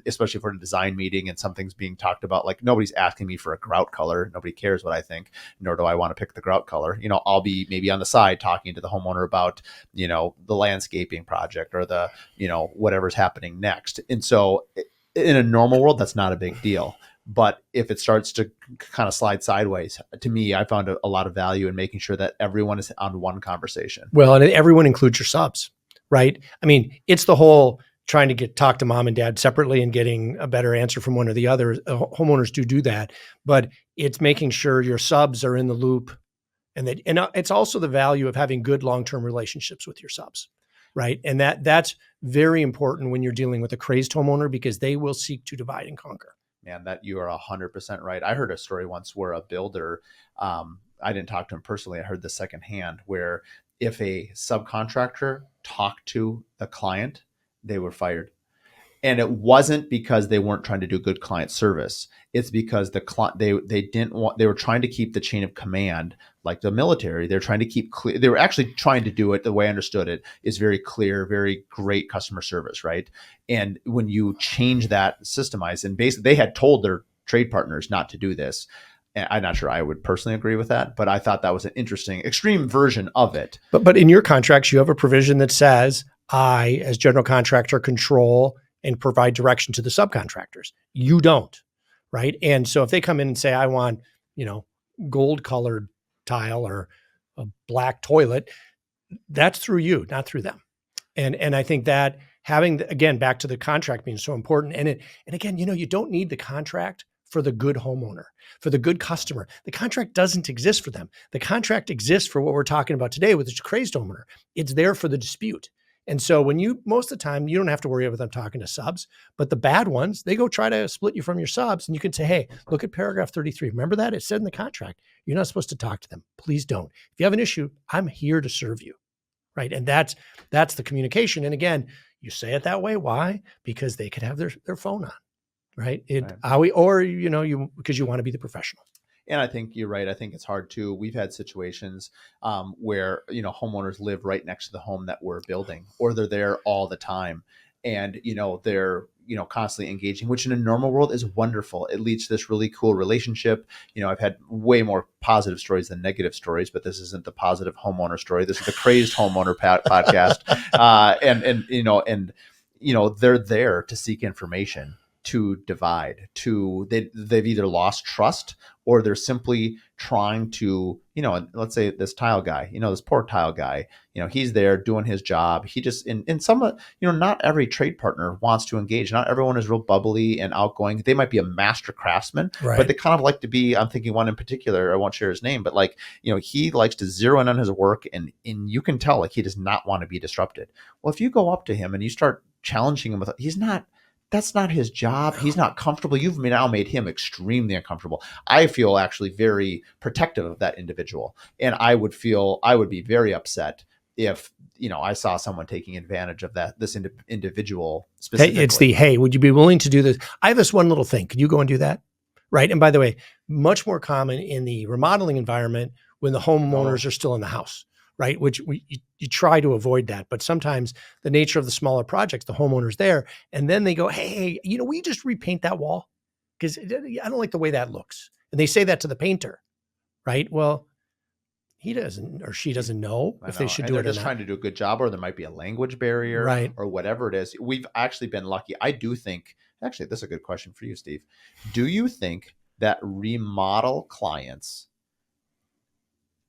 especially for a design meeting and something's being talked about, like nobody's asking me for a grout color. Nobody cares what I think, nor do I want to pick the grout color. I'll be maybe on the side talking to the homeowner about, the landscaping project or the, whatever's happening next. And so in a normal world, that's not a big deal. But if it starts to kind of slide sideways, to me, I found a lot of value in making sure that everyone is on one conversation. Well, and everyone includes your subs, right? I mean, it's the whole trying to talk to mom and dad separately and getting a better answer from one or the other. Homeowners do that, but it's making sure your subs are in the loop And it's also the value of having good long-term relationships with your subs, right? And that's very important when you're dealing with a crazed homeowner, because they will seek to divide and conquer. Man, that you are 100% right. I heard a story once where a builder, I didn't talk to him personally, I heard the secondhand, where if a subcontractor talked to the client, they were fired. And it wasn't because they weren't trying to do good client service. It's because the client, they didn't want, they were trying to keep the chain of command like the military. They're trying to keep clear. They were actually trying to do it, the way I understood it, is very clear, very great customer service, right? And when you change that, systemize, and basically they had told their trade partners not to do this. And I'm not sure I would personally agree with that, but I thought that was an interesting extreme version of it. But in your contracts, you have a provision that says, I, as general contractor, control and provide direction to the subcontractors. You don't, right? And so if they come in and say, I want, gold colored tile or a black toilet, that's through you, not through them. And I think that having, again, back to the contract being so important. And again, you don't need the contract for the good homeowner, for the good customer. The contract doesn't exist for them. The contract exists for what we're talking about today with the crazed homeowner. It's there for the dispute. And so most of the time, you don't have to worry about them talking to subs, but the bad ones, they go try to split you from your subs, and you can say, hey, look at paragraph 33. Remember that? It said in the contract, you're not supposed to talk to them. Please don't. If you have an issue, I'm here to serve you, right? And that's the communication. And again, you say it that way. Why? Because they could have their phone on, right? Because you want to be the professional. And I think you're right. I think it's hard too. We've had situations where, homeowners live right next to the home that we're building, or they're there all the time. And, they're, constantly engaging, which in a normal world is wonderful. It leads to this really cool relationship. I've had way more positive stories than negative stories, but this isn't the positive homeowner story. This is the Crazed Homeowner podcast. They're there to seek information, to divide, they've either lost trust, or they're simply trying to, let's say this tile guy, this poor tile guy, he's there doing his job. He just, in some, not every trade partner wants to engage. Not everyone is real bubbly and outgoing. They might be a master craftsman, right, but they kind of like to be, I'm thinking one in particular, I won't share his name, but he likes to zero in on his work, and you can tell he does not want to be disrupted. Well, if you go up to him and you start challenging him that's not his job. He's not comfortable. You've now made him extremely uncomfortable. I feel actually very protective of that individual. And I would be very upset if, I saw someone taking advantage of this individual specifically. Hey, would you be willing to do this? I have this one little thing. Can you go and do that? Right. And by the way, much more common in the remodeling environment when the homeowners are still in the house. Right, which you try to avoid that, but sometimes the nature of the smaller projects, the homeowner's there, and then they go, "Hey, we just repaint that wall because I don't like the way that looks." And they say that to the painter, right? Well, he doesn't or she doesn't know if they should do it. They're just trying to do a good job, or there might be a language barrier, right, or whatever it is. We've actually been lucky. I do think, actually, this is a good question for you, Steve. Do you think that remodel clients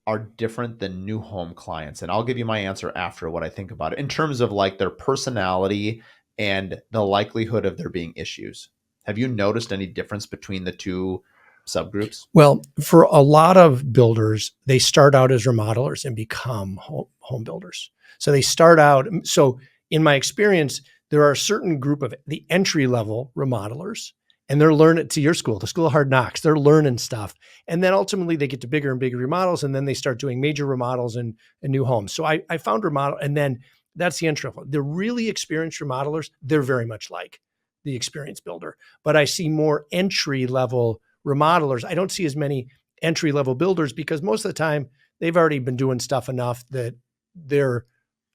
are different than new home clients? And I'll give you my answer after what I think about it in terms of their personality and the likelihood of there being issues. Have you noticed any difference between the two subgroups? Well, for a lot of builders, they start out as remodelers and become home builders. So they start out. So in my experience, there are a certain group of the entry level remodelers, and they're learning, to your school, the School of Hard Knocks, they're learning stuff. And then ultimately they get to bigger and bigger remodels, and then they start doing major remodels and new homes. So I found remodel, and then that's the entry level. The really experienced remodelers, they're very much like the experienced builder. But I see more entry level remodelers. I don't see as many entry level builders because most of the time they've already been doing stuff enough that they're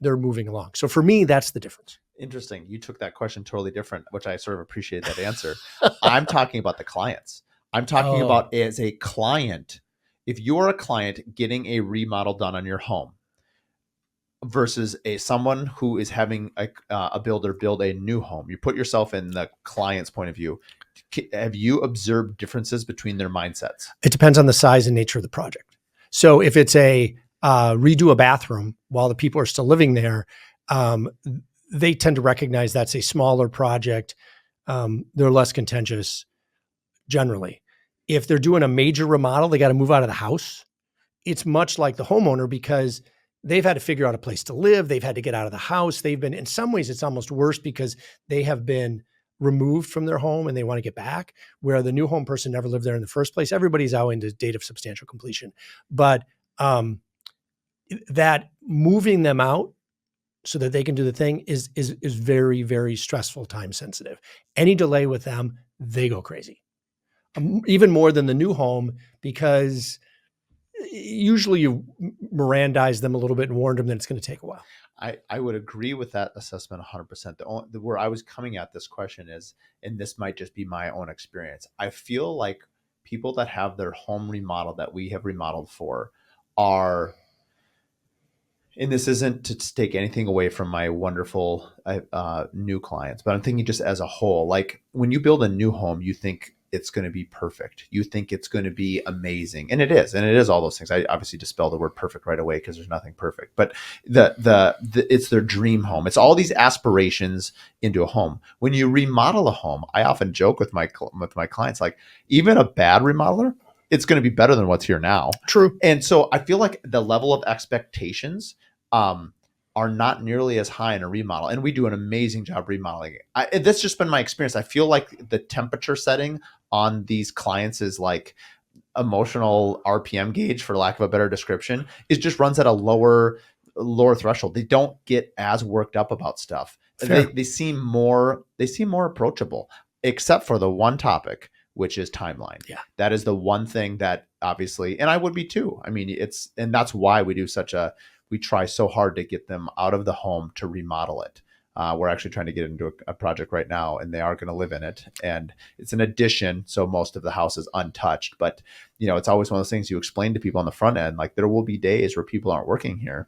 moving along. So for me, that's the difference. Interesting. You took that question totally different, which I sort of appreciate that answer. I'm talking about the clients. I'm talking about as a client. If you're a client getting a remodel done on your home versus someone who is having a builder build a new home, you put yourself in the client's point of view. Have you observed differences between their mindsets? It depends on the size and nature of the project. So if it's a redo a bathroom while the people are still living there, they tend to recognize that's a smaller project. They're less contentious generally. If they're doing a major remodel, they got to move out of the house. it's much like the homeowner because they've had to figure out a place to live. They've had to get out of the house. They've been, in some ways, it's almost worse because they have been removed from their home and they want to get back, where the new home person never lived there in the first place. Everybody's out into date of substantial completion. But that moving them out so that they can do the thing is very, very stressful, time sensitive. Any delay with them, they go crazy. Even more than the new home, because usually you Mirandize them a little bit and warned them that it's going to take a while. I would agree with that assessment 100%. Where I was coming at this question is, and this might just be my own experience, I feel like people that have their home remodeled that we have remodeled for are, and this isn't to take anything away from my wonderful new clients, but I'm thinking just as a whole, like when you build a new home, you think it's going to be perfect. You think it's going to be amazing. And it is. And it is all those things. I obviously dispel the word perfect right away because there's nothing perfect. But the it's their dream home. It's all these aspirations into a home. When you remodel a home, I often joke with my clients, like even a bad remodeler, it's going to be better than what's here now. True. And so I feel like the level of expectations are not nearly as high in a remodel. And we do an amazing job remodeling. That's just been my experience. I feel like the temperature setting on these clients is like emotional RPM gauge, for lack of a better description, is just runs at a lower threshold. They don't get as worked up about stuff. They seem more approachable, except for the one topic, which is timeline. Yeah. That is the one thing that obviously, and I would be too. I mean, and that's why we try so hard to get them out of the home to remodel it. We're actually trying to get into a project right now, and they are going to live in it. And it's an addition, so most of the house is untouched. But it's always one of those things you explain to people on the front end. Like there will be days where people aren't working here,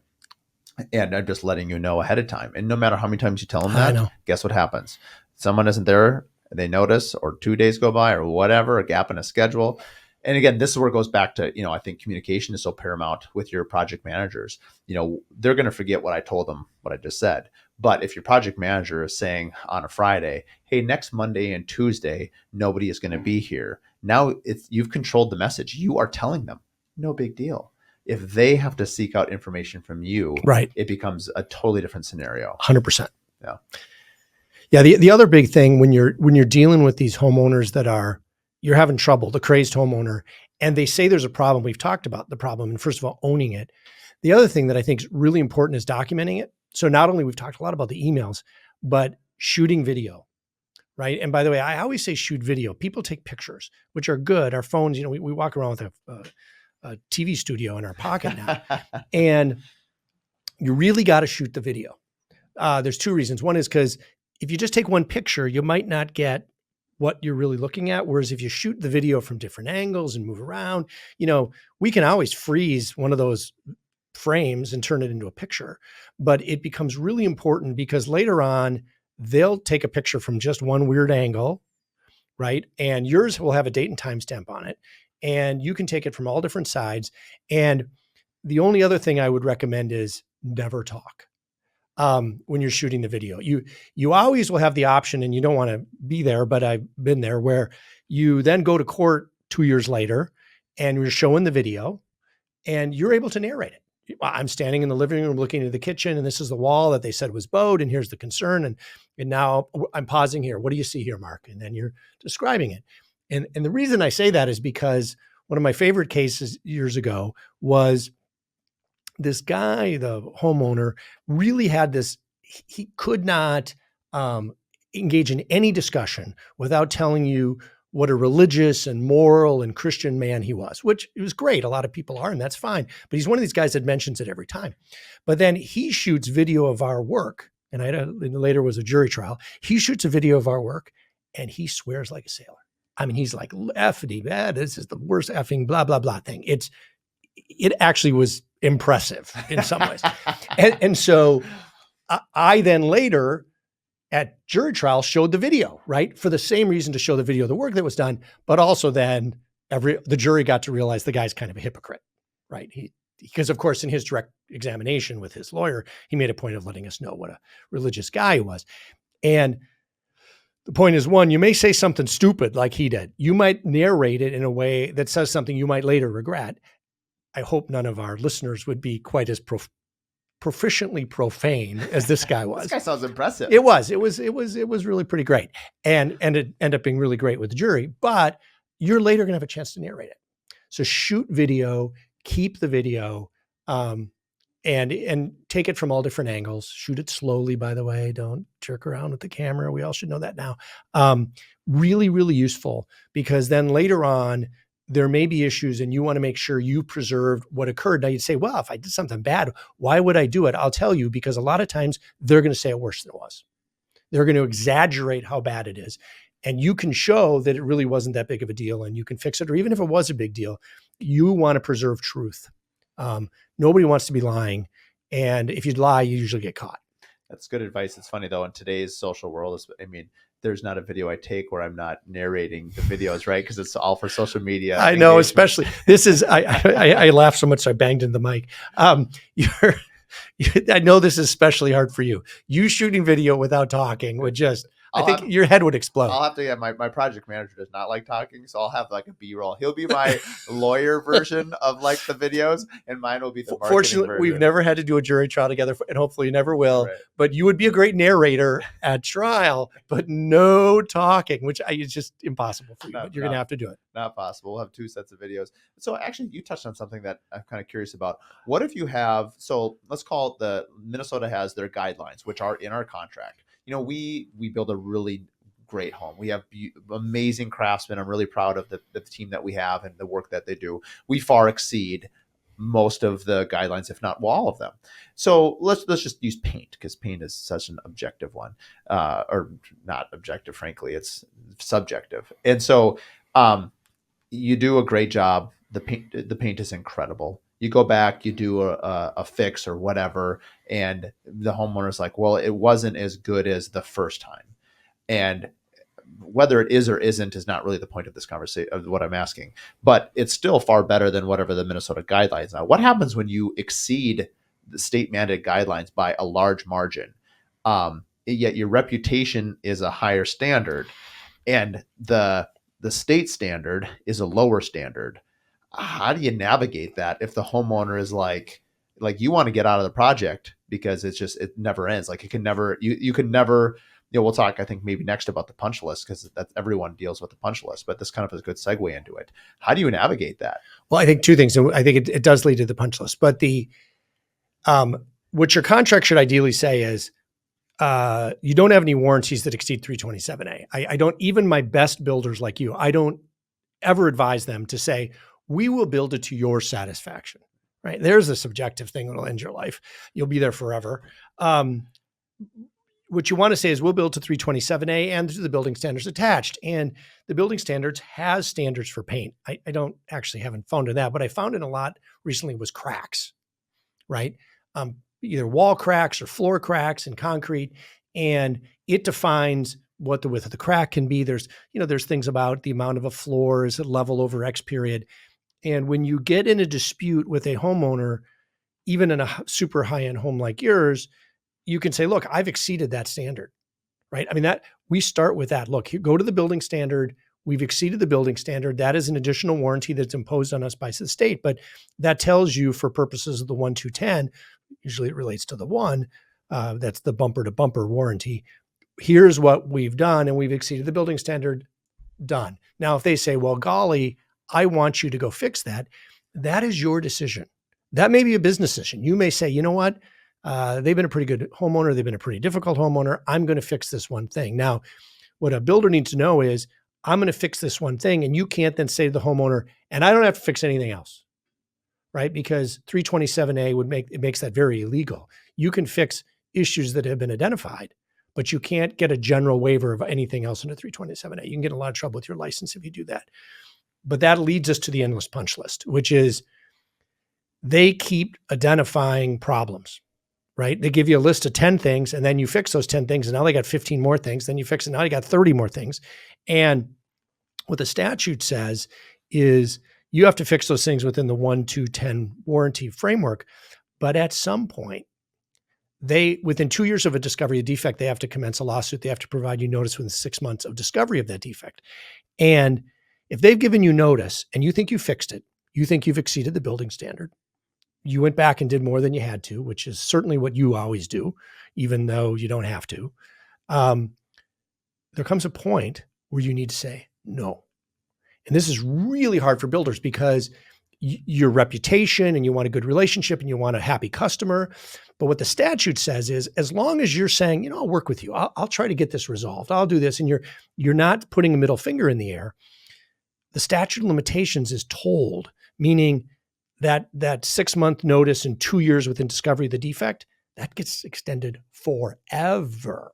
and I'm just letting you know ahead of time. And no matter how many times you tell them that, guess what happens? Someone isn't there, they notice, or 2 days go by, or whatever, a gap in a schedule. And again, this is where it goes back to, I think communication is so paramount with your project managers. They're going to forget what I told them, what I just said. But if your project manager is saying on a Friday, hey, next Monday and Tuesday, nobody is going to be here. Now you've controlled the message. You are telling them, no big deal. If they have to seek out information from you, right, it becomes a totally different scenario. 100%. Yeah. Yeah. The other big thing when you're dealing with these homeowners that you're having trouble, the crazed homeowner, and they say there's a problem. We've talked about the problem, and first of all, owning it. The other thing that I think is really important is documenting it. So not only we've talked a lot about the emails, but shooting video, right? And by the way, I always say shoot video. People take pictures, which are good. Our phones, we walk around with a TV studio in our pocket now, and you really got to shoot the video. There's two reasons. One is because if you just take one picture, you might not get what you're really looking at. Whereas if you shoot the video from different angles and move around, we can always freeze one of those frames and turn it into a picture, but it becomes really important because later on they'll take a picture from just one weird angle, right? And yours will have a date and timestamp on it, and you can take it from all different sides. And the only other thing I would recommend is never talk. When you're shooting the video, you always will have the option, and you don't want to be there, but I've been there, where you then go to court 2 years later and you're showing the video and you're able to narrate it. I'm standing in the living room looking into the kitchen, and this is the wall that they said was bowed, and here's the concern. And now I'm pausing here. What do you see here, Mark? And then you're describing it. And the reason I say that is because one of my favorite cases years ago was this guy, the homeowner, really had this, he could not engage in any discussion without telling you what a religious and moral and Christian man he was, which it was great. A lot of people are, and that's fine. But he's one of these guys that mentions it every time. But then he shoots video of our work, and later was a jury trial. He shoots a video of our work, and he swears like a sailor. I mean, he's like, effing bad. This is the worst effing blah, blah, blah thing. It actually was impressive in some ways. And so I then later at jury trial showed the video, right? For the same reason, to show the video of the work that was done, but also then the jury got to realize the guy's kind of a hypocrite, right? Because of course in his direct examination with his lawyer, he made a point of letting us know what a religious guy he was. And the point is, one, you may say something stupid like he did. You might narrate it in a way that says something you might later regret. I hope none of our listeners would be quite as proficiently profane as this guy was. This guy sounds impressive. It was really pretty great. And it ended up being really great with the jury, but you're later going to have a chance to narrate it. So shoot video, keep the video, and take it from all different angles. Shoot it slowly, by the way. Don't jerk around with the camera. We all should know that now. Really, really useful, because then later on, there may be issues and you want to make sure you preserved what occurred. Now you'd say, well, if I did something bad, why would I do it? I'll tell you, because a lot of times they're going to say it worse than it was. They're going to exaggerate how bad it is. And you can show that it really wasn't that big of a deal and you can fix it. Or even if it was a big deal, you want to preserve truth. Nobody wants to be lying. And if you lie, you usually get caught. That's good advice. It's funny though, in today's social world, I mean, there's not a video I take where I'm not narrating the videos, right? Because it's all for social media. I know, especially this is, I laughed so much I banged into the mic. I know this is especially hard for you. You shooting video without talking would just, I think your head would explode. I'll have to get my project manager does not like talking, so I'll have like a B-roll. He'll be my lawyer version of like the videos, and mine will be the marketing Fortunately, version. we've never had to do a jury trial together, and hopefully you never will. Right. But you would be a great narrator at trial, but no talking, which is just impossible for you. But you're going to have to do it. Not possible. We'll have 2 sets of videos. So actually, you touched on something that I'm kind of curious about. What if you have, so let's call it Minnesota has their guidelines, which are in our contract. You know, we build a really great home. We have amazing craftsmen. I'm really proud of the team that we have and the work that they do. We far exceed most of the guidelines, if not all of them. So let's just use paint, because paint is such an objective one, or not objective, frankly, it's subjective. And so you do a great job. The paint is incredible. You go back, you do a fix or whatever, and the homeowner's like, well, it wasn't as good as the first time. And whether it is or isn't is not really the point of this conversation, of what I'm asking, but it's still far better than whatever the Minnesota guidelines are. What happens when you exceed the state mandated guidelines by a large margin, yet your reputation is a higher standard and the state standard is a lower standard? How do you navigate that if the homeowner is like you want to get out of the project because it never ends? Like, it can never, you can never, we'll talk, I think maybe next about the punch list, because that's, everyone deals with the punch list, but this kind of is a good segue into it. How do you navigate that? Well, I think 2 things. I think it does lead to the punch list, but what your contract should ideally say is, you don't have any warranties that exceed 327A. I don't, even my best builders like you, I don't ever advise them to say, we will build it to your satisfaction, right? There's a subjective thing that'll end your life. You'll be there forever. What you want to say is, we'll build to 327A and to the building standards attached. And the building standards has standards for paint. I haven't found in that, but I found in a lot recently was cracks, right? Either wall cracks or floor cracks in concrete. And it defines what the width of the crack can be. There's things about the amount of a floor is level over X period. And when you get in a dispute with a homeowner, even in a super high-end home like yours, you can say, look, I've exceeded that standard, right? I mean, that we start with that. Look, go to the building standard. We've exceeded the building standard. That is an additional warranty that's imposed on us by the state. But that tells you, for purposes of the 1-2-10, usually it relates to the 1, that's the bumper to bumper warranty. Here's what we've done, and we've exceeded the building standard. Done. Now, if they say, well, golly, I want you to go fix that, that is your decision. That may be a business decision. You may say, you know what? They've been a pretty good homeowner. They've been a pretty difficult homeowner. I'm going to fix this one thing. Now, what a builder needs to know is, I'm going to fix this one thing. And you can't then say to the homeowner, and I don't have to fix anything else, right? Because 327A makes that very illegal. You can fix issues that have been identified, but you can't get a general waiver of anything else under 327A. You can get in a lot of trouble with your license if you do that. But that leads us to the endless punch list, which is, they keep identifying problems, right? They give you a list of 10 things, and then you fix those 10 things, and now they got 15 more things. Then you fix it, now you got 30 more things. And what the statute says is, you have to fix those things within the 1-2-10 warranty framework. But at some point, within 2 years of a discovery of defect, they have to commence a lawsuit. They have to provide you notice within 6 months of discovery of that defect. And if they've given you notice and you think you fixed it, You think you've exceeded the building standard. You went back and did more than you had to, which is certainly what you always do, even though you don't have to. There comes a point where you need to say no. And this is really hard for builders because your reputation and you want a good relationship and you want a happy customer. But what the statute says is, as long as you're saying, I'll work with you, I'll try to get this resolved, I'll do this, and you're not putting a middle finger in the air, the statute of limitations is told, meaning that 6-month notice and 2 years within discovery of the defect, that gets extended forever.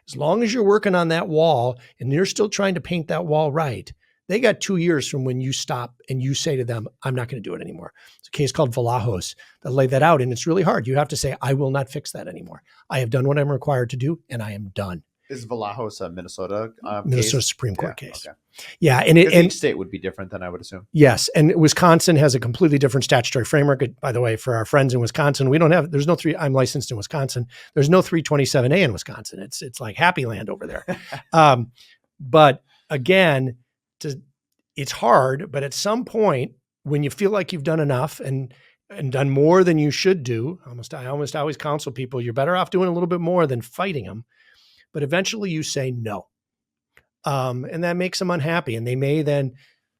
As long as you're working on that wall and you're still trying to paint that wall right, they got 2 years from when you stop and you say to them, I'm not going to do it anymore. It's a case called Valajos that laid that out, and it's really hard. You have to say, I will not fix that anymore. I have done what I'm required to do, and I am done. Is Valajos a Minnesota Minnesota case? Supreme Court case. Okay. Yeah. And each state would be different than I would assume. Yes. And Wisconsin has a completely different statutory framework. By the way, for our friends in Wisconsin, I'm licensed in Wisconsin. There's no 327A in Wisconsin. It's like happy land over there. But again, it's hard, but at some point when you feel like you've done enough and done more than you should do, I almost always counsel people, you're better off doing a little bit more than fighting them. But eventually you say no. And that makes them unhappy. And they may then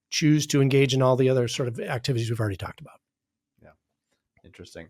choose to engage in all the other sort of activities we've already talked about. Yeah. Interesting.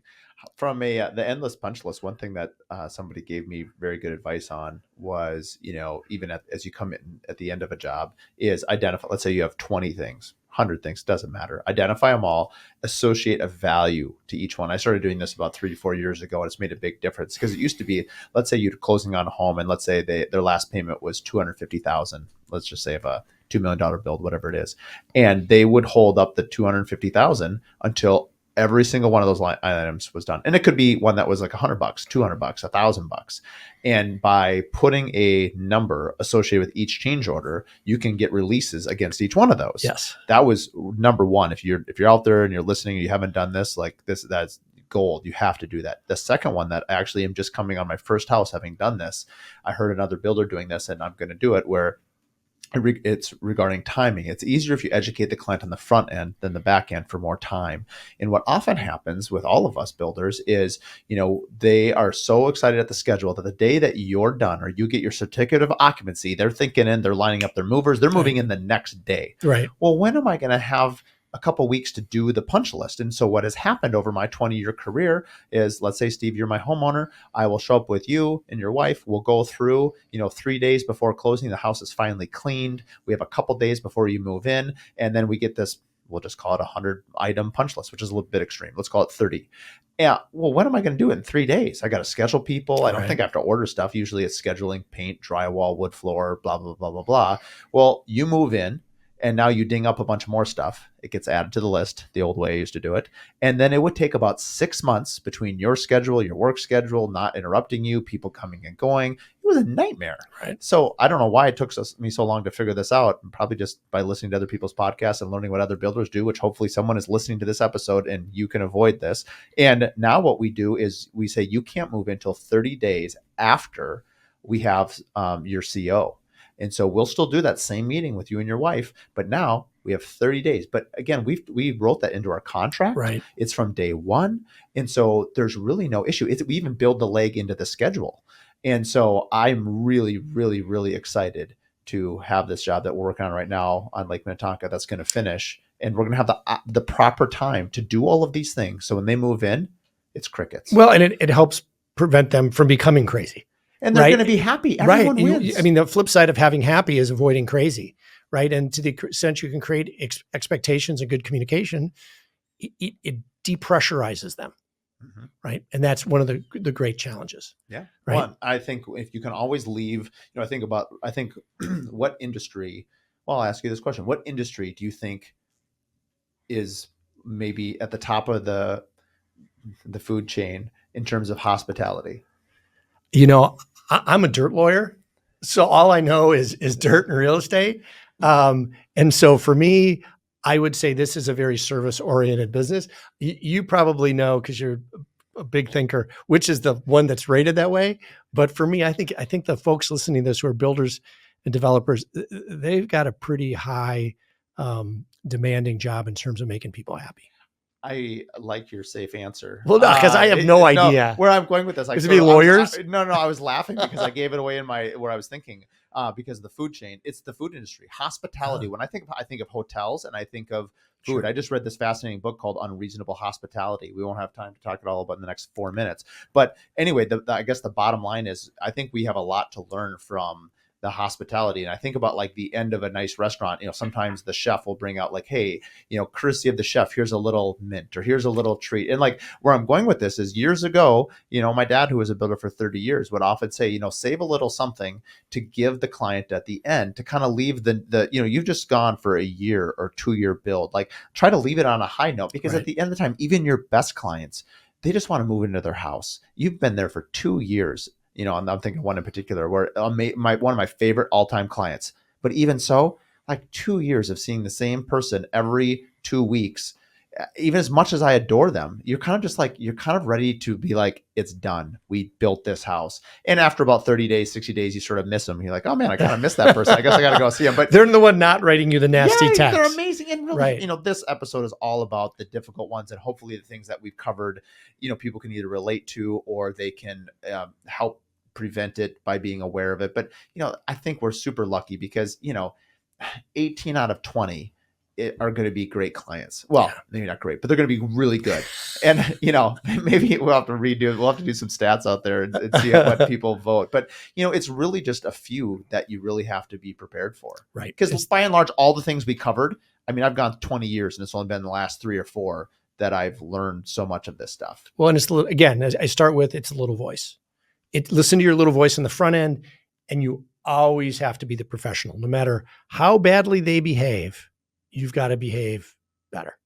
From the endless punch list, one thing that somebody gave me very good advice on was, even as you come in at the end of a job, is identify, let's say you have 20 things, 100 things, doesn't matter. Identify them all, associate a value to each one. I started doing this about 3 to 4 years ago, and it's made a big difference because it used to be, let's say you're closing on a home and let's say their last payment was $250,000. Let's just say of a $2 million build, whatever it is. And they would hold up the $250,000 until every single one of those line items was done. And it could be one that was like $100, $200, $1,000. And by putting a number associated with each change order, you can get releases against each one of those. Yes. That was number one. If you're out there and you're listening and you haven't done this, that's gold. You have to do that. The second one that I actually am just coming on my first house, having done this, I heard another builder doing this and I'm going to do it, where it's regarding timing. It's easier if you educate the client on the front end than the back end for more time. And what often happens with all of us builders is, they are so excited at the schedule that the day that you're done or you get your certificate of occupancy, they're thinking they're lining up their movers, they're moving in the next day. Right. Well, when am I going to have a couple weeks to do the punch list? And so what has happened over my 20-year career is, let's say, Steve, you're my homeowner. I will show up with you and your wife. We'll go through, 3 days before closing, the house is finally cleaned. We have a couple days before you move in. And then we get this, we'll just call it a 100-item punch list, which is a little bit extreme. Let's call it 30. Yeah. Well, when am I going to do it in 3 days? I got to schedule people. I don't think I have to order stuff. Usually it's scheduling paint, drywall, wood floor, blah, blah, blah, blah, blah. Well, you move in. And now you ding up a bunch more stuff. It gets added to the list, the old way I used to do it. And then it would take about 6 months between your schedule, your work schedule, not interrupting you, people coming and going. It was a nightmare. Right. So I don't know why it took me so long to figure this out. Probably just by listening to other people's podcasts and learning what other builders do, which hopefully someone is listening to this episode and you can avoid this. And now what we do is we say you can't move until 30 days after we have your CO. And so we'll still do that same meeting with you and your wife, but now we have 30 days. But again, we wrote that into our contract. Right. It's from day one. And so there's really no issue. We even build the leg into the schedule. And so I'm really, really, really excited to have this job that we're working on right now on Lake Minnetonka that's going to finish. And we're going to have the proper time to do all of these things. So when they move in, it's crickets. Well, and it helps prevent them from becoming crazy. And they're going to be happy. Everyone wins. The flip side of having happy is avoiding crazy, right? And to the extent you can create expectations and good communication, it depressurizes them, right? And that's one of the great challenges. Yeah. Right. Well, I think if you can always leave, I think what industry, well, I'll ask you this question. What industry do you think is maybe at the top of the food chain in terms of hospitality? I'm a dirt lawyer, so all I know is dirt and real estate. And so for me, I would say this is a very service-oriented business. You probably know, because you're a big thinker, which is the one that's rated that way. But for me, I think the folks listening to this who are builders and developers, they've got a pretty high demanding job in terms of making people happy. I like your safe answer. Well, no, because I have no idea where I'm going with this. Is it be lawyers? I was laughing because I gave it away in where I was thinking, because of the food chain. It's the food industry, hospitality. When I think of hotels and I think of food. Sure. I just read this fascinating book called Unreasonable Hospitality. We won't have time to talk it all about in the next 4 minutes. But anyway, I guess the bottom line is I think we have a lot to learn from the hospitality. And I think about like the end of a nice restaurant, sometimes the chef will bring out like, hey, courtesy of the chef, here's a little mint or here's a little treat. And like where I'm going with this is years ago, my dad, who was a builder for 30 years, would often say, save a little something to give the client at the end to kind of leave the you've just gone for a year or 2-year build. Like try to leave it on a high note, because at the end of the time, even your best clients, they just want to move into their house. You've been there for 2 years. I'm thinking one in particular where one of my favorite all-time clients. But even so, like 2 years of seeing the same person every 2 weeks, even as much as I adore them, you're kind of ready to be like, it's done. We built this house. And after about 30 days, 60 days, you sort of miss them. You're like, oh man, I kind of miss that person. I guess I got to go see them. But they're the one not writing you the nasty text. They're amazing. And really, this episode is all about the difficult ones, and hopefully the things that we've covered, people can either relate to or they can help prevent it by being aware of it. But, I think we're super lucky because, 18 out of 20 are going to be great clients. Well, maybe not great, but they're going to be really good. And, maybe we'll have to do some stats out there and see what people vote. But, it's really just a few that you really have to be prepared for. Right. Because by and large, all the things we covered, I mean, I've gone 20 years and it's only been the last 3 or 4 that I've learned so much of this stuff. Well, and it's again, as I start with, it's a little voice. Listen to your little voice in the front end, and you always have to be the professional. No matter how badly they behave, you've got to behave better.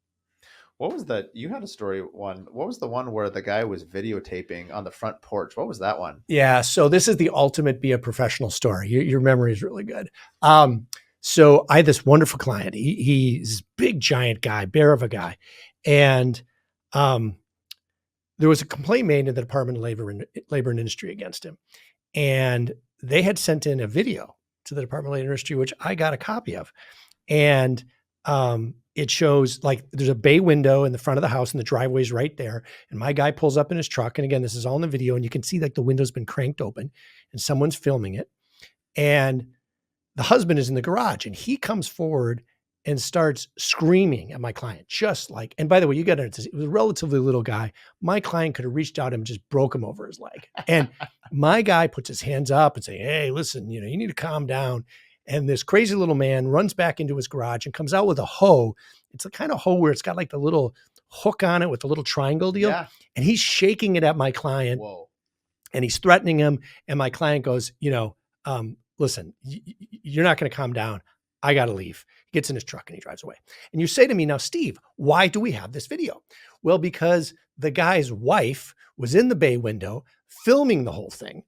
What was you had a story one. What was the one where the guy was videotaping on the front porch? What was that one? Yeah. So this is the ultimate be a professional story. Your memory is really good. So I had this wonderful client. He's a big, giant guy, bear of a guy. And, there was a complaint made in the Department of Labor and Industry against him. And they had sent in a video to the Department of Labor and Industry, which I got a copy of. And it shows like there's a bay window in the front of the house and the driveway's right there. And my guy pulls up in his truck. And again, this is all in the video. And you can see like the window's been cranked open and someone's filming it. And the husband is in the garage and he comes forward and starts screaming at my client, just like, and by the way, you got to understand, it was a relatively little guy. My client could have reached out and just broke him over his leg. And my guy puts his hands up and say, hey, listen, you need to calm down. And this crazy little man runs back into his garage and comes out with a hoe. It's the kind of hoe where it's got like the little hook on it with the little triangle deal. Yeah. And he's shaking it at my client. Whoa. And he's threatening him. And my client goes, listen, you're not going to calm down. I got to leave. He gets in his truck and he drives away. And you say to me, now, Steve, why do we have this video? Well, because the guy's wife was in the bay window filming the whole thing.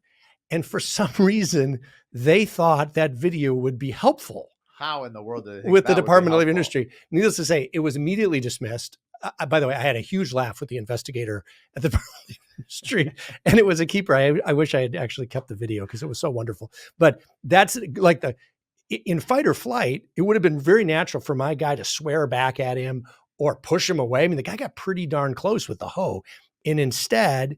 And for some reason, they thought that video would be helpful. How in the world did they think with the that Department of Labor and Industry? Needless to say, it was immediately dismissed. By the way, I had a huge laugh with the investigator at the Department of Labor and Industry, and it was a keeper. I wish I had actually kept the video because it was so wonderful. But that's like in fight or flight, it would have been very natural for my guy to swear back at him or push him away. I mean, the guy got pretty darn close with the hoe. And instead,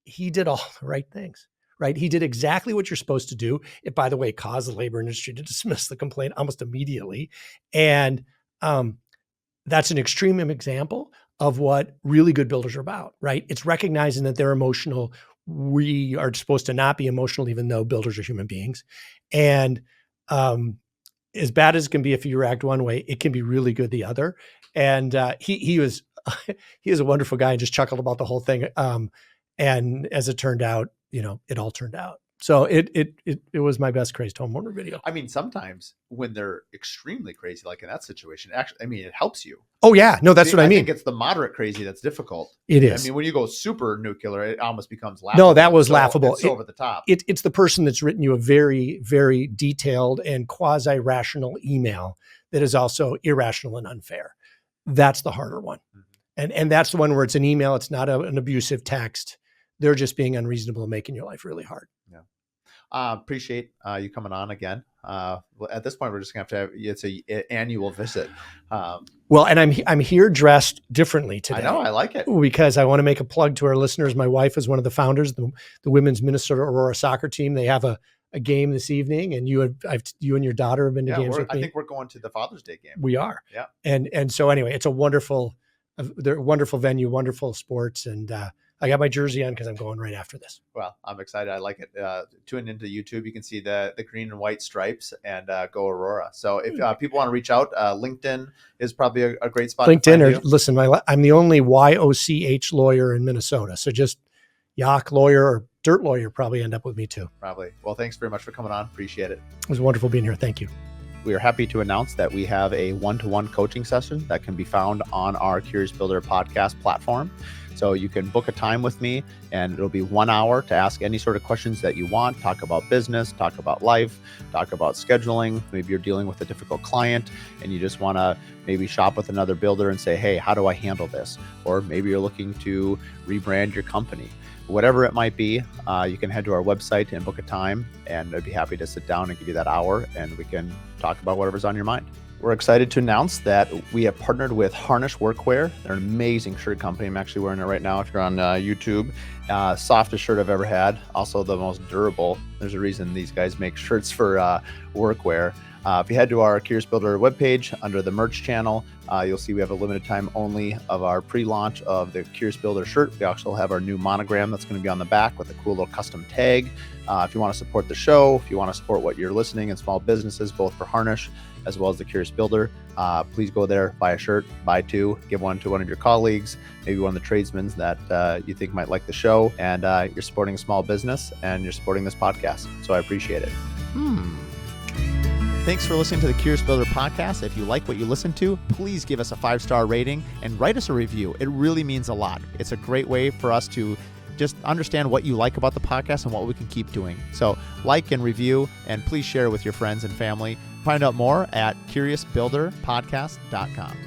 he did all the right things, right? He did exactly what you're supposed to do. It, by the way, caused the labor industry to dismiss the complaint almost immediately. And that's an extreme example of what really good builders are about, right? It's recognizing that they're emotional. We are supposed to not be emotional, even though builders are human beings. And as bad as it can be if you react one way, it can be really good the other. And he is a wonderful guy and just chuckled about the whole thing. And as it turned out, it all turned out. So it was my best crazed homeowner video. I mean, sometimes when they're extremely crazy, like in that situation, actually, I mean, it helps you. Oh yeah, no, that's what I mean. I think it's the moderate crazy that's difficult. It is. I mean, when you go super nuclear, it almost becomes laughable. No, that was laughable. It's over the top. It's the person that's written you a very, very detailed and quasi-rational email that is also irrational and unfair. That's the harder one. Mm-hmm. And that's the one where it's an email. It's not an abusive text. They're just being unreasonable and making your life really hard. Yeah. Appreciate you coming on again. At this point, we're just going to have it's an annual visit. Well, and I'm here dressed differently today. I know, I like it. Because I want to make a plug to our listeners. My wife is one of the founders of the women's Minnesota Aurora soccer team. They have a game this evening, and you and your daughter have been to games with me. I think we're going to the Father's Day game. We are. Yeah. And so anyway, it's they're a wonderful venue, wonderful sports, and I got my jersey on because I'm going right after this. Well, I'm excited. I like it. Tune into YouTube. You can see the green and white stripes and go Aurora. So if people want to reach out, LinkedIn is probably a great spot. LinkedIn, or listen, I'm the only YOCH lawyer in Minnesota. So just Yoch lawyer or Dirt lawyer probably end up with me too. Probably. Well, thanks very much for coming on. Appreciate it. It was wonderful being here. Thank you. We are happy to announce that we have a one-to-one coaching session that can be found on our Curious Builder podcast platform. So you can book a time with me, and it'll be 1 hour to ask any sort of questions that you want, talk about business, talk about life, talk about scheduling. Maybe you're dealing with a difficult client and you just want to maybe shop with another builder and say, hey, how do I handle this? Or maybe you're looking to rebrand your company. Whatever it might be, you can head to our website and book a time, and I'd be happy to sit down and give you that hour, and we can talk about whatever's on your mind. We're excited to announce that we have partnered with Harnish Workwear. They're an amazing shirt company. I'm actually wearing it right now if you're on YouTube. Softest shirt I've ever had. Also the most durable. There's a reason these guys make shirts for workwear. If you head to our Curious Builder webpage under the merch channel, you'll see we have a limited time only of our pre-launch of the Curious Builder shirt. We also have our new monogram that's going to be on the back with a cool little custom tag. If you want to support the show, if you want to support what you're listening and small businesses, both for Harnish as well as the Curious Builder, please go there, buy a shirt, buy two, give one to one of your colleagues, maybe one of the tradesmen that you think might like the show, and you're supporting a small business and you're supporting this podcast. So I appreciate it. Thanks for listening to the Curious Builder podcast. If you like what you listen to, please give us a 5-star rating and write us a review. It really means a lot. It's a great way for us to just understand what you like about the podcast and what we can keep doing. So like and review, and please share with your friends and family. Find out more at curiousbuilderpodcast.com.